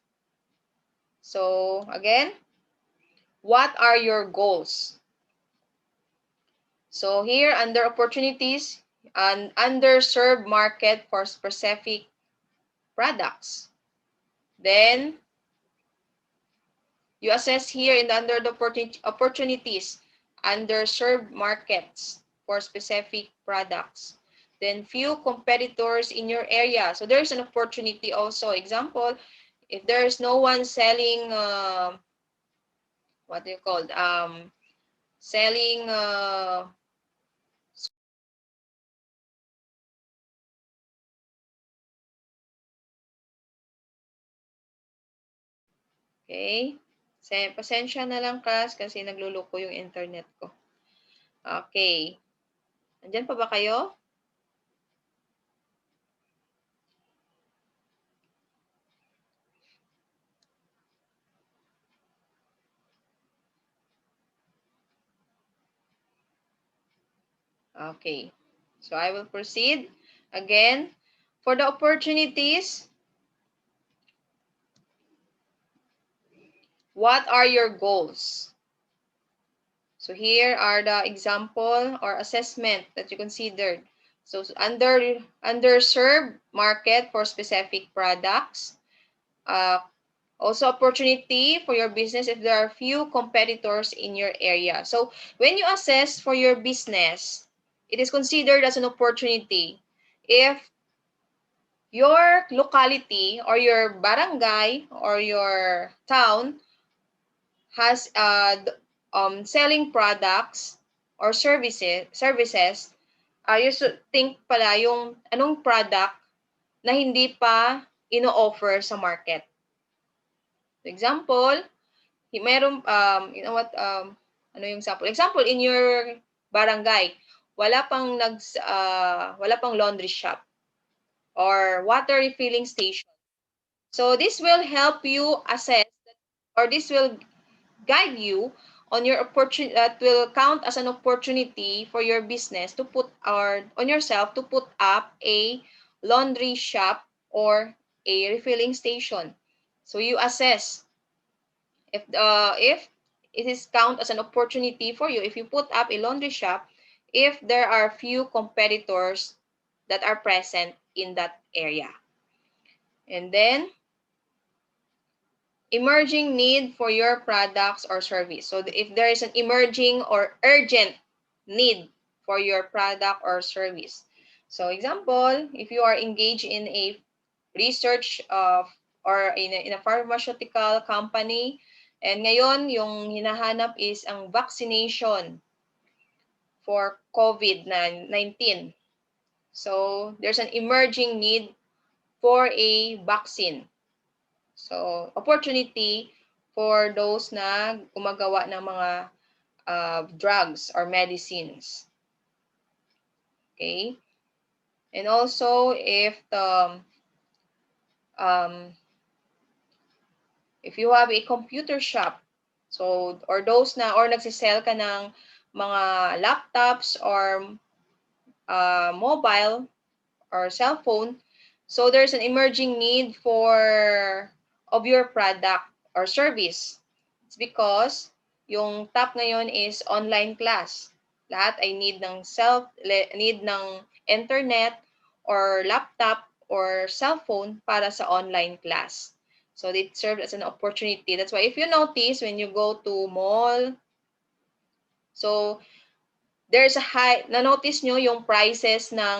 so again, what are your goals? So here under opportunities, an underserved market for specific products. Then you assess here in the under the opportunities, underserved markets for specific products. Then few competitors in your area. So there's an opportunity also. Example, if there's no one selling, what do you call, selling, okay. Pasensya na lang, class, kasi nagluluko yung internet ko. Okay. Andyan pa ba kayo? Okay. So I will proceed. Again, for the opportunities, what are your goals? So here are the example or assessment that you considered. So underserved market for specific products. Also opportunity for your business if there are few competitors in your area. So when you assess for your business, it is considered as an opportunity if your locality or your barangay or your town has selling products or services, you should think pala yung anong product na hindi pa ino-offer sa market. For example, meron you know what ano yung example? Example in your barangay, wala pang laundry shop or water refilling station. So this will help you assess or this will guide you on your opportunity that will count as an opportunity for your business to put or on yourself to put up a laundry shop or a refilling station. So you assess if it is count as an opportunity for you if you put up a laundry shop if there are few competitors that are present in that area. And then emerging need for your products or service. So if there is an emerging or urgent need for your product or service. So example, if you are engaged in a research or in a pharmaceutical company and ngayon yung hinahanap is ang vaccination for COVID-19. So there's an emerging need for a vaccine. So, opportunity for those na gumagawa ng mga drugs or medicines. Okay? And also, um, if you have a computer shop, so, or those na, or nagsisell ka ng mga laptops or mobile or cell phone, so there's an emerging need of your product or service. It's because yung top ngayon is online class. Lahat ay need ng internet or laptop or cell phone para sa online class. So it serves as an opportunity. That's why if you notice when you go to mall, so there's a high, na-notice nyo yung prices ng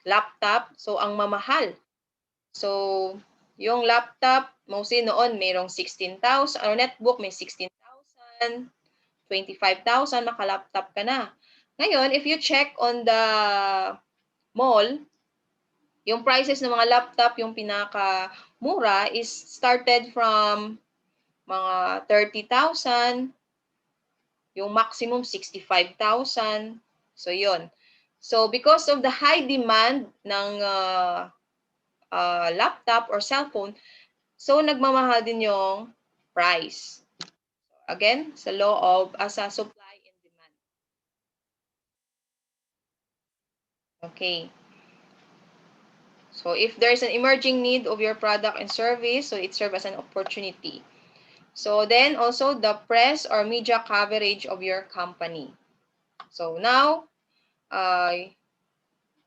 laptop, so ang mamahal. So, yung laptop, mostly noon, mayroong 16,000, or netbook may 16,000, 25,000, maka-laptop ka na. Ngayon, if you check on the mall, yung prices ng mga laptop, yung pinaka-mura is started from mga 30,000, yung maximum 65,000. So, yun. So, because of the high demand ng laptop or cellphone, so nagmamahal din yung price. Again, sa law of sa supply and demand. Okay. So, if there's an emerging need of your product and service, so it serves as an opportunity. So, then also the press or media coverage of your company. So, now,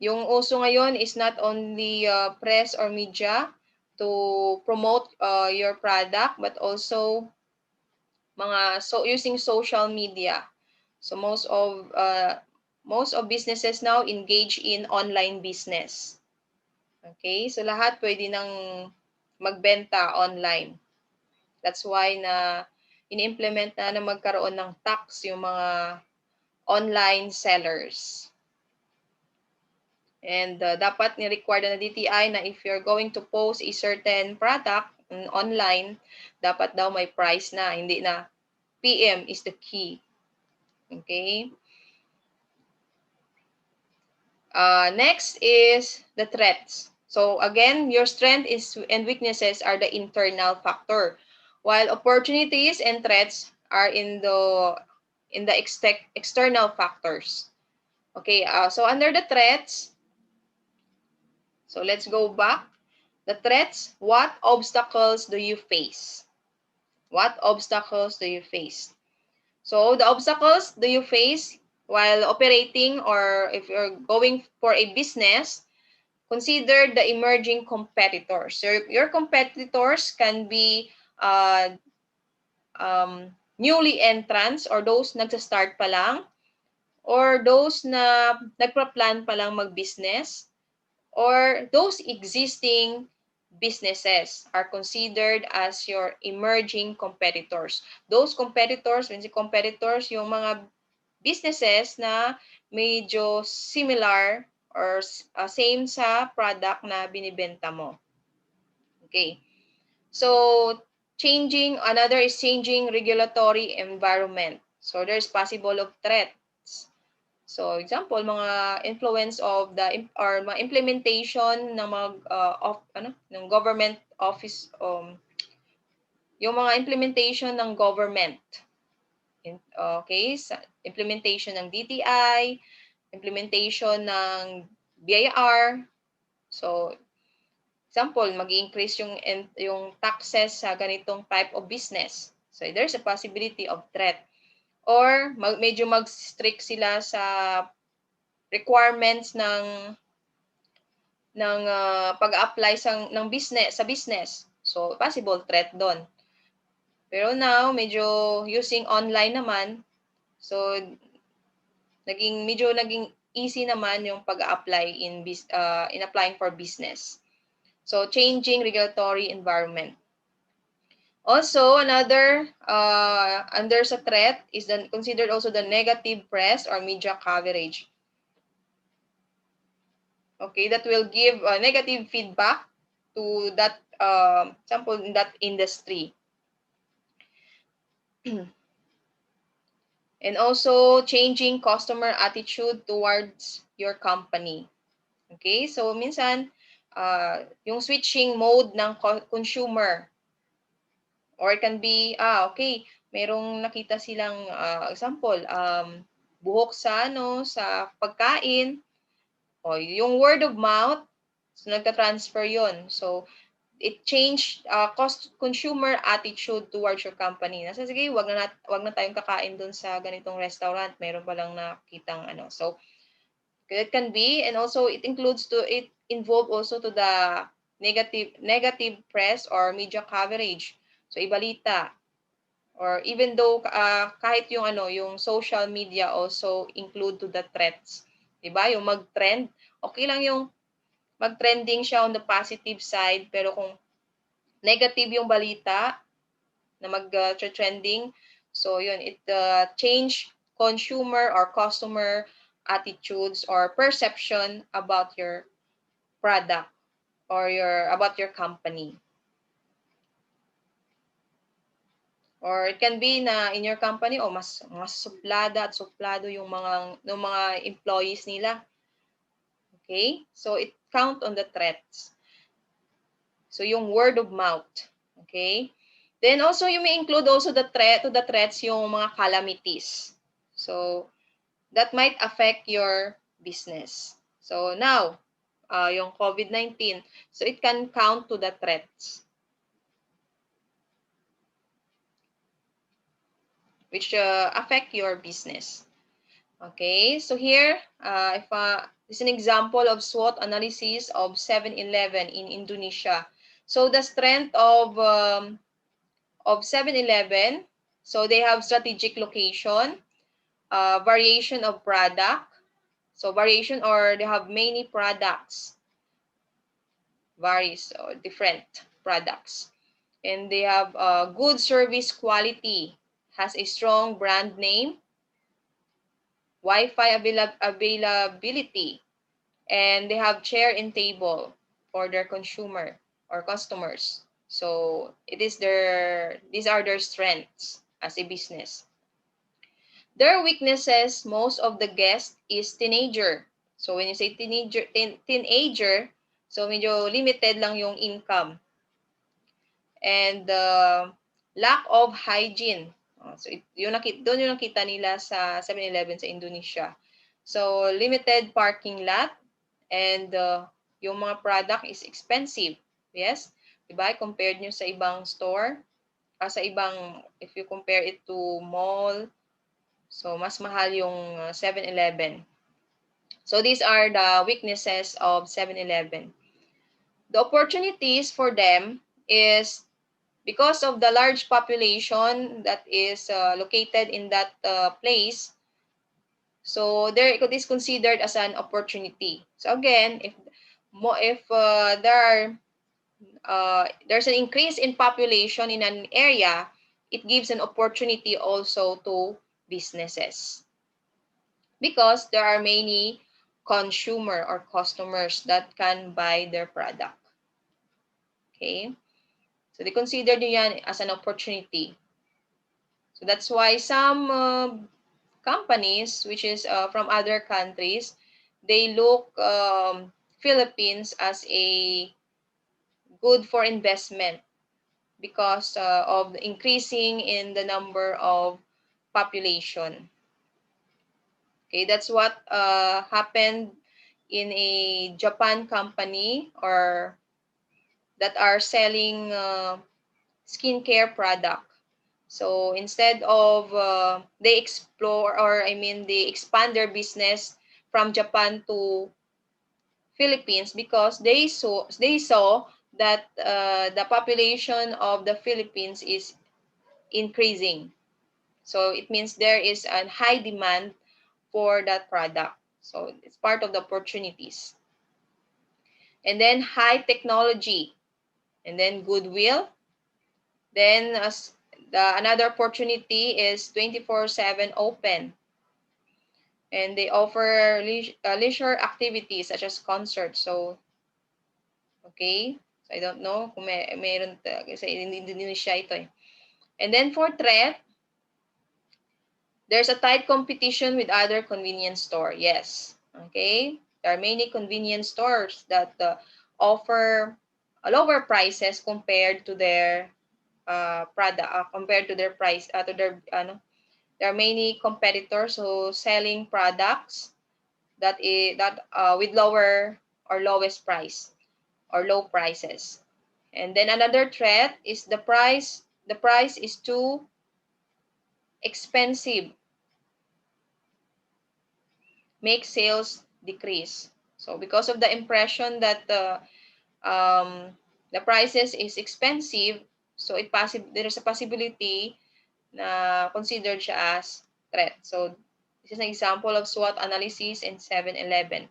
yung uso ngayon is not only press or media to promote your product, but also using social media. So most of businesses now engage in online business. Okay? So lahat pwede nang magbenta online. That's why na in-implement na magkaroon ng tax yung mga online sellers. And dapat ni-require na DTI na if you're going to post a certain product online, dapat daw may price na, hindi na PM is the key. Okay? Next is the threats. So again, your strength and weaknesses are the internal factor, while opportunities and threats are in the external factors. Okay, so under the threats, so let's go back. The threats, what obstacles do you face? What obstacles do you face? So the obstacles do you face while operating, or if you're going for a business, consider the emerging competitors. Your competitors can be newly entrants or those nagsa-start pa lang, or those na nagpa-plan pa lang mag-business, or those existing businesses are considered as your emerging competitors. Those competitors, when si competitors, yung mga businesses na medyo similar or same sa product na binibenta mo. Okay. So, another is changing regulatory environment. So, there's possible of threats. So, example, mga influence of or mga implementation ng ng government office, yung mga implementation ng government. Okay, implementation ng DTI, implementation ng BIR. So, example, mag-increase yung taxes sa ganitong type of business. So, there's a possibility of threat. Or medyo mag-strict sila sa requirements ng pag-apply ng business. So, possible threat doon. Pero now, medyo using online naman, so medyo naging easy naman yung pag-apply in applying for business. So, changing regulatory environment. Also, another under sa threat is considered also the negative press or media coverage. Okay, that will give negative feedback to that example in that industry. And also changing customer attitude towards your company. Okay? So minsan yung switching mode ng consumer, or it can be okay, merong nakita silang example buhok sa sa pagkain, o yung word of mouth, so nagka-transfer yon. So it changed consumer attitude towards your company. Nasa sige, wag na tayong kakain doon sa ganitong restaurant. Meron pa lang nakitang So it can be, and also it involve also to the negative press or media coverage. So ibalita, or even though kahit yung yung social media also include to the threats. 'Di ba? Yung mag-trend, okay lang yung mag-trending siya on the positive side, pero kung negative yung balita na mag-trending, so yun, it change consumer or customer attitudes or perception about your product or about your company. Or it can be na in your company, mas suplada at suplado yung mga employees nila. Okay? So it count on the threats. So yung word of mouth. Okay? Then also you may include also the threats yung mga calamities. So that might affect your business. So now, yung COVID-19, so it can count to the threats which affect your business. Okay, so here, if this is an example of SWOT analysis of 7-Eleven in Indonesia. So the strength of 7-Eleven, so they have strategic location, variation of product, so variation, or they have many products, varies or different products, and they have good service quality, has a strong brand name, Wi-Fi availability, and they have chair and table for their consumer or customers. So these are their strengths as a business. Their weaknesses, most of the guests is teenager. So when you say teenager, so medyo limited lang yung income. And lack of hygiene. So doon yung nakita nila sa 7-Eleven sa Indonesia. So limited parking lot, and yung mga product is expensive. Yes? Diba? Compared nyo sa ibang store, sa ibang, if you compare it to mall, so mas mahal yung 7-Eleven. So these are the weaknesses of 7-Eleven. The opportunities for them is because of the large population that is located in that place. So there it is considered as an opportunity. So again, if there's an increase in population in an area, it gives an opportunity also to businesses, because there are many consumer or customers that can buy their product. Okay? So they consider yan as an opportunity. So that's why some companies, which is from other countries, they look Philippines as a good for investment because of the increasing in the number of population. Okay, that's what happened in a Japan company or that are selling skincare product. So instead of they explore, or they expand their business from Japan to Philippines, because they saw that the population of the Philippines is increasing. So it means there is a high demand for that product. So it's part of the opportunities. And then high technology, and then goodwill. Then another opportunity is 24/7 open. And they offer leisure activities such as concerts. So, okay. So I don't know kung mayroon sa Indonesia ito eh. And then for threat, there's a tight competition with other convenience store. Yes. Okay. There are many convenience stores that offer lower prices compared to their product, compared to their price, to their there are many competitors who selling products with lower or lowest price or low prices. And then another threat is the price. The price is too expensive, make sales decrease. So because of the impression that the prices is expensive, so there's a possibility na considered siya as threat. So this is an example of SWOT analysis in 7-Eleven.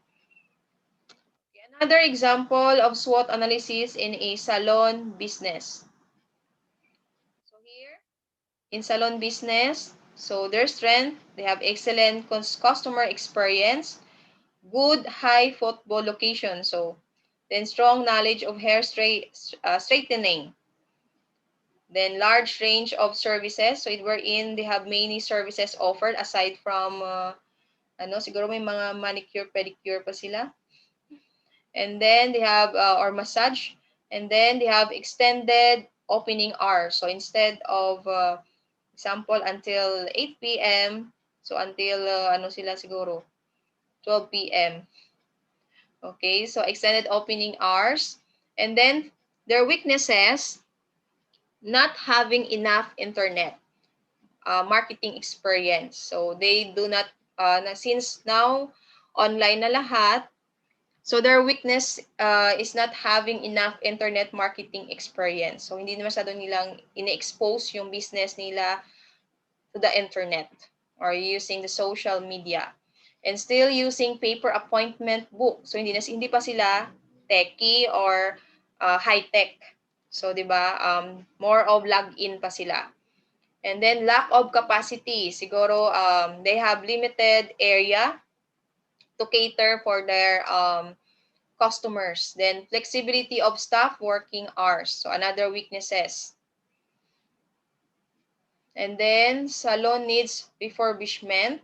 Another example of SWOT analysis in a salon business. So here, in salon business, so their strength, they have excellent customer experience, good high footfall location, so then strong knowledge of hair straightening, then large range of services, so it wherein they have many services offered aside from siguro may mga manicure pedicure pa sila, and then they have or massage, and then they have extended opening hours, so instead of example until 8 p.m. so until sila siguro 12 p.m. Okay, so extended opening hours. And then their weaknesses, not having enough internet marketing experience. So they do not, since now online na lahat, so their weakness is not having enough internet marketing experience. So hindi na masyado nilang ine-expose yung business nila to the internet or using the social media. And still using paper appointment book. So hindi pa sila techie or high-tech. So 'di ba? More of login pa sila. And then lack of capacity. Siguro they have limited area to cater for their customers. Then flexibility of staff working hours. So another weaknesses. And then salon needs refurbishment.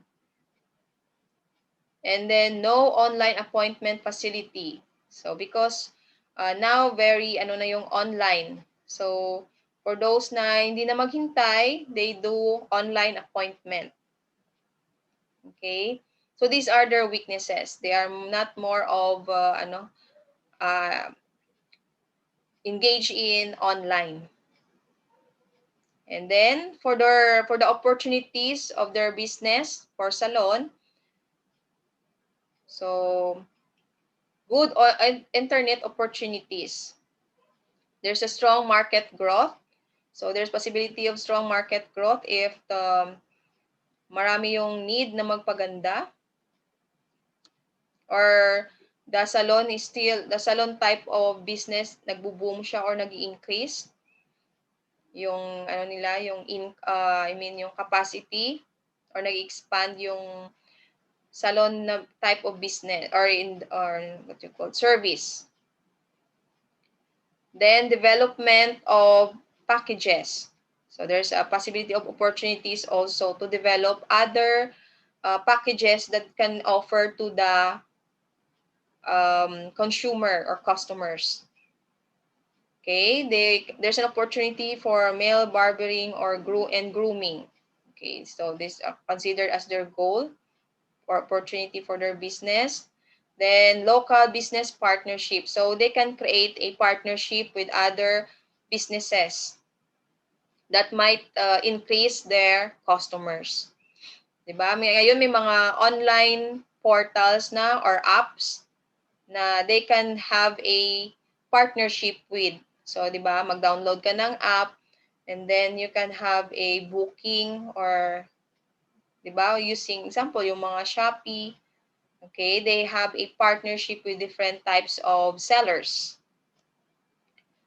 And then no online appointment facility. So because now very na yung online. So for those na hindi na maghintay, they do online appointment. Okay? So these are their weaknesses. They are not more of engage in online. And then for the opportunities of their business for salon, so good internet opportunities. There's a strong market growth. So there's possibility of strong market growth if marami yung need na magpaganda, or the salon type of business nagbo-boom siya or nag-i-increase yung yung capacity, or nag-expand yung salon na type of business or what you call service. Then development of packages. So there's a possibility of opportunities also to develop other packages that can offer to the consumer or customers. Okay, there's an opportunity for male barbering or grooming. Okay, so this considered as their goal or opportunity for their business. Then local business partnership. So they can create a partnership with other businesses that might increase their customers. Diba? Ngayon may mga online portals na or apps na they can have a partnership with. So, diba, mag-download ka ng app and then you can have a booking or, diba, using example, yung mga Shopee, okay, they have a partnership with different types of sellers.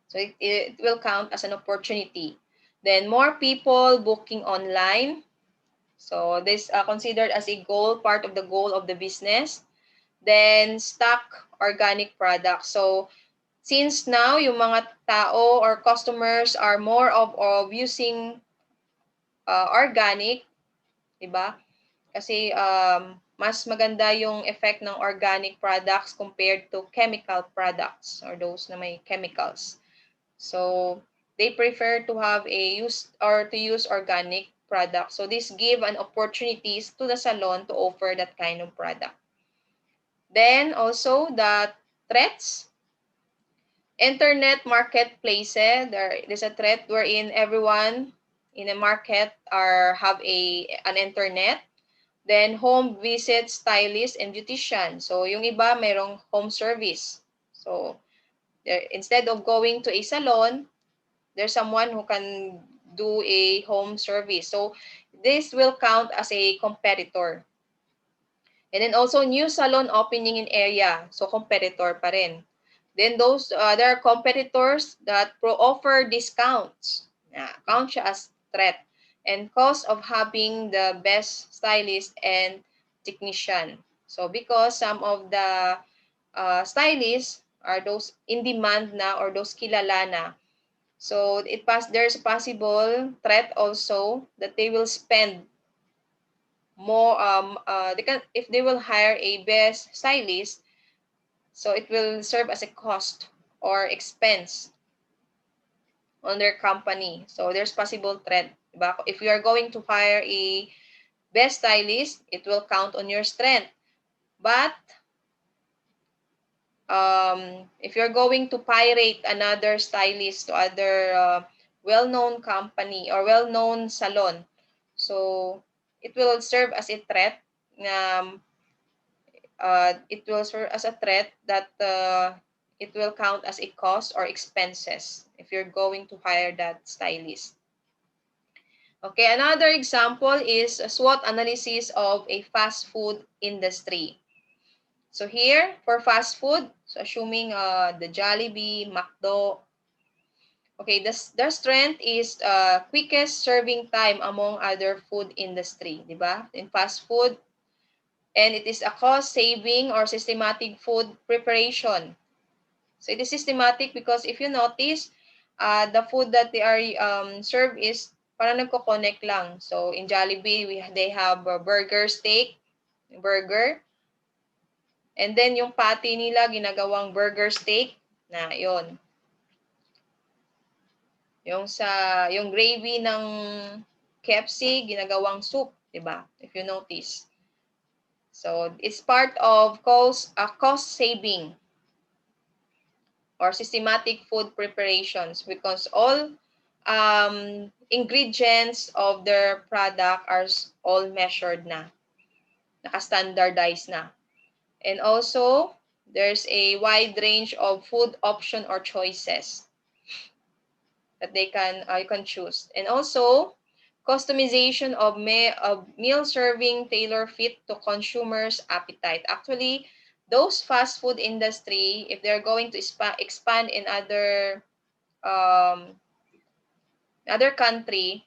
So, it will count as an opportunity. Then, more people booking online. So, this considered as a goal, part of the goal of the business. Then, stock organic products. So, since now yung mga tao or customers are more of using organic, 'di ba? Kasi mas maganda yung effect ng organic products compared to chemical products or those na may chemicals. So they prefer to have to use organic products. So this give an opportunities to the salon to offer that kind of product. Then also the threats. Internet marketplaces, there's a threat wherein everyone in a market have an internet. Then home visit stylist and beautician. So yung iba mayroong home service. So instead of going to a salon, there's someone who can do a home service. So this will count as a competitor. And then also new salon opening in area. So competitor pa rin. Then there are competitors that offer discounts. Count siya as threat. And cost of having the best stylist and technician. So because some of the stylists are those in demand na or those kilala na. So there's a possible threat also that they will spend more if they will hire a best stylist, so it will serve as a cost or expense on their company. So there's possible threat. Diba? If you are going to hire a best stylist, it will count on your strength. But if you're going to pirate another stylist to other well-known company or well-known salon, so it will serve as a threat. It will serve as a threat that it will count as a cost or expenses if you're going to hire that stylist. Okay, another example is a SWOT analysis of a fast food industry. So here, for fast food, so assuming the Jollibee, McDo, okay, their strength is quickest serving time among other food industry, di ba? In fast food, and it is a cost-saving or systematic food preparation. So it is systematic because if you notice, the food that they are served is parang nagko-connect lang. So in Jollibee, they have a burger steak, burger. And then yung patty nila, ginagawang burger steak na yon. Yung gravy ng KFC, ginagawang soup, 'di ba? If you notice. So it's part of cost saving or systematic food preparations because all ingredients of their product are all measured na, naka-standardize na. And also, there's a wide range of food option or choices that you can choose. And also, customization of meal serving tailor fit to consumers' appetite. Actually, those fast food industry, if they're going to expand in other country,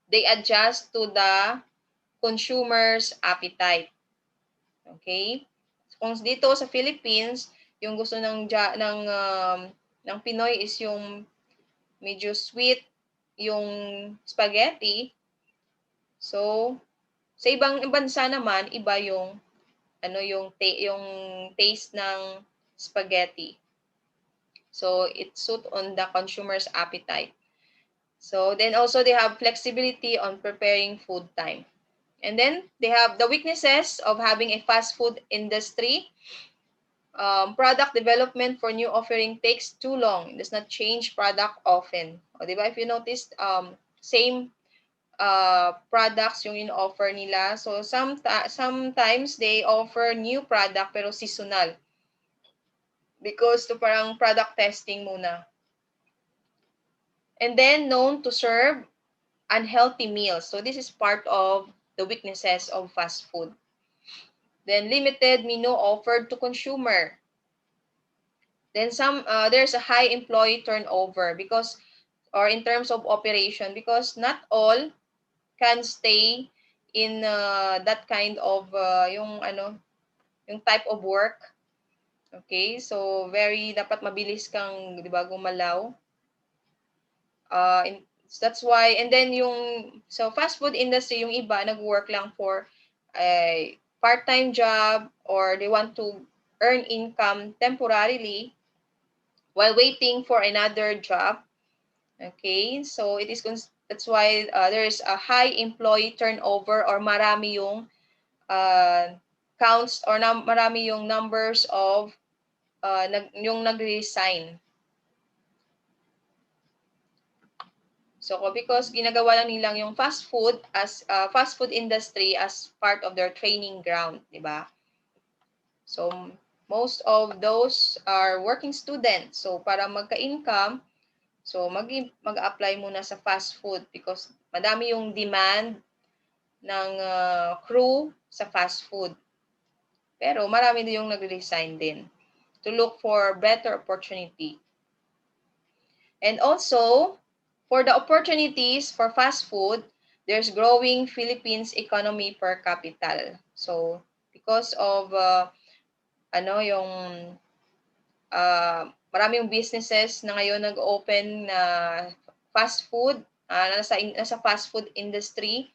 they adjust to the consumer's appetite. Okay? Kung dito sa Philippines, yung gusto ng Pinoy is yung medyo sweet yung spaghetti. So, sa ibang bansa naman, iba yung yung taste ng spaghetti. So, it suit on the consumer's appetite. So, then also they have flexibility on preparing food time. And then they have the weaknesses of having a fast food industry. Product development for new offering takes too long. It does not change product often. O, diba? If you notice, same products yung in-offer nila. So, sometimes they offer new product pero seasonal. Because to parang product testing muna. And then known to serve unhealthy meals. So, this is part of the weaknesses of fast food. Then limited menu offered to consumer. Then there's a high employee turnover or in terms of operation because not all can stay in that kind of yung type of work. Okay? So, dapat mabilis kang, di ba, gumalaw. That's why, and then so fast food industry, yung iba, nag-work lang for a part-time job or they want to earn income temporarily while waiting for another job. Okay, so that's why there is a high employee turnover or marami yung counts or marami yung numbers of yung nag-resign. So because ginagawa lang nilang yung fast food industry as part of their training ground, di ba? So most of those are working students. So para magka-income, so mag-apply muna sa fast food because madami yung demand ng crew sa fast food. Pero marami din yung nag-resign din to look for better opportunity. And also, for the opportunities for fast food, there's growing Philippines economy per capita. So, because of yung maraming businesses na ngayon nag-open na fast food, nasa fast food industry.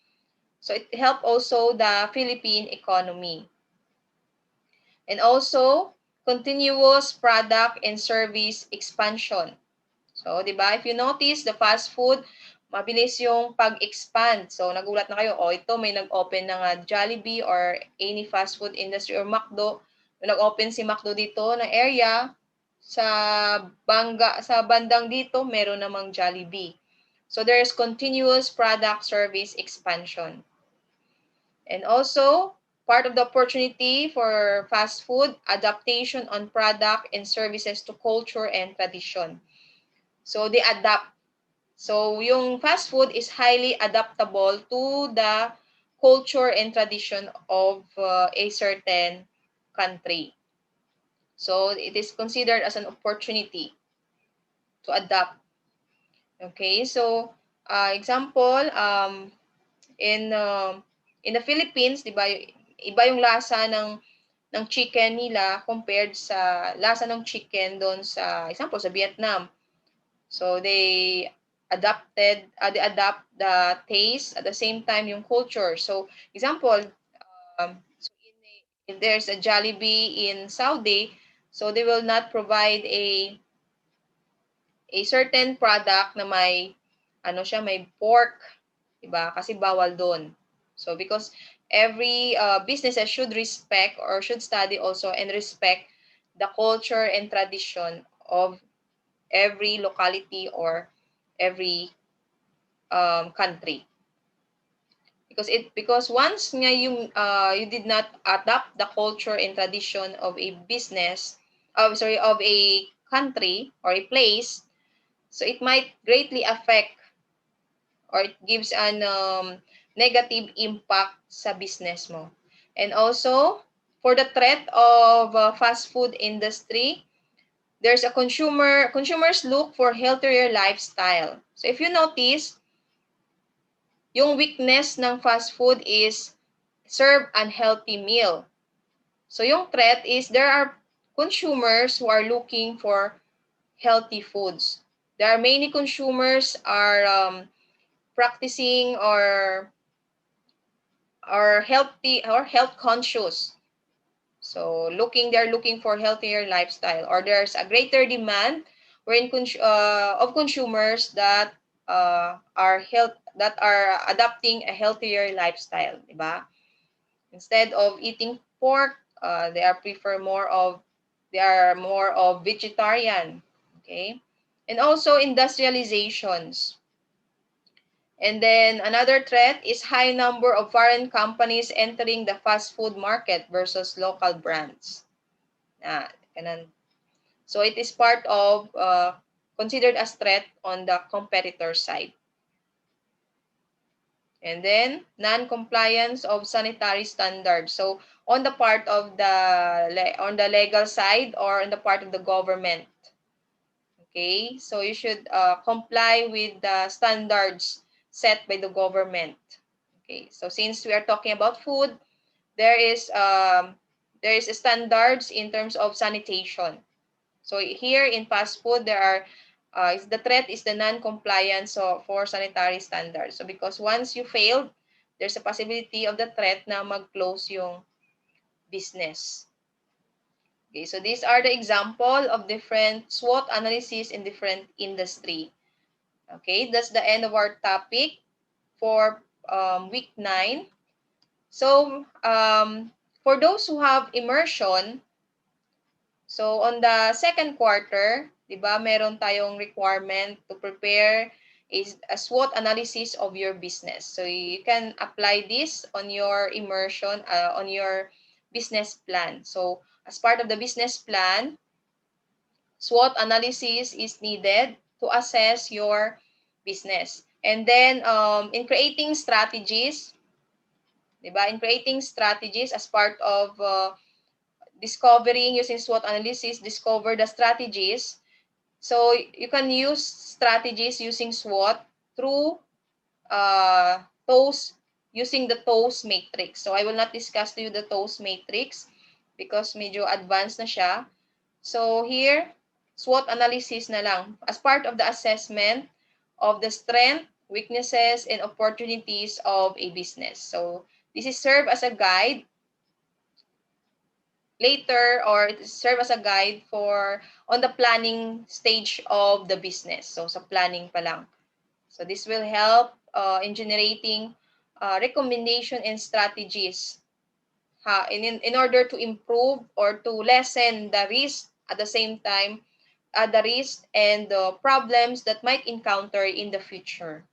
So, it help also the Philippine economy. And also, continuous product and service expansion. So, di ba, if you notice, the fast food, mabilis yung pag-expand. So, nagulat na kayo, ito may nag-open ng Jollibee or any fast food industry or McDo. Nag-open si McDo dito ng area, sa bandang dito, meron namang Jollibee. So, there is continuous product service expansion. And also, part of the opportunity for fast food, adaptation on product and services to culture and tradition. So, they adapt. So, yung fast food is highly adaptable to the culture and tradition of a certain country. So, it is considered as an opportunity to adapt. Okay, so, example, in the Philippines, di ba, iba yung lasa ng chicken nila compared sa lasa ng chicken doon sa, example, sa Vietnam. So they they adapt the taste at the same time yung culture. So example, so if there's a Jollibee in Saudi, so they will not provide a certain product na may pork, diba? Kasi bawal doon. So because every businesses should respect or should study also and respect the culture and tradition of every locality or every country. Because once nga you did not adapt the culture and tradition of a business, of a country or a place, so it might greatly affect or it gives an negative impact sa business mo. And also, for the threat of fast food industry, there's a consumers look for healthier lifestyle. So if you notice, yung weakness ng fast food is serve unhealthy meal. So yung threat is there are consumers who are looking for healthy foods. There are many consumers are practicing or healthy or health conscious. So they're looking for healthier lifestyle, or there's a greater demand of consumers that are adopting a healthier lifestyle, diba? Instead of eating pork, they are more of vegetarian, okay? And also industrializations. And then another threat is high number of foreign companies entering the fast food market versus local brands. Ganun. So it is part of considered as threat on the competitor side. And then non-compliance of sanitary standards. So on the part of the legal side or on the part of the government. Okay, so you should comply with the standards set by the government. Okay, so since we are talking about food, there there is standards in terms of sanitation. So here in fast food, there are the threat is the non-compliance for sanitary standards. So because once you failed, there's a possibility of the threat na mag-close yung business. Okay, so these are the example of different SWOT analysis in different industry. Okay, that's the end of our topic for week 9. So for those who have immersion, so on the second quarter, 'di ba, meron tayong requirement to prepare a SWOT analysis of your business. So you can apply this on your immersion, on your business plan. So as part of the business plan, SWOT analysis is needed to assess your business. And then in creating strategies, 'di ba? In creating strategies as part of discovering using SWOT analysis, discover the strategies. So you can use strategies using SWOT through TOS, using the TOS matrix. So I will not discuss to you the TOS matrix because medyo advanced na siya. So here, SWOT analysis na lang as part of the assessment of the strength, weaknesses, and opportunities of a business. So this is serve as a guide later, or it serve as a guide for on the planning stage of the business. So sa planning pa lang. So this will help in generating recommendation and strategies in order to improve or to lessen the risk, at the same time the risk and the problems that might encounter in the future.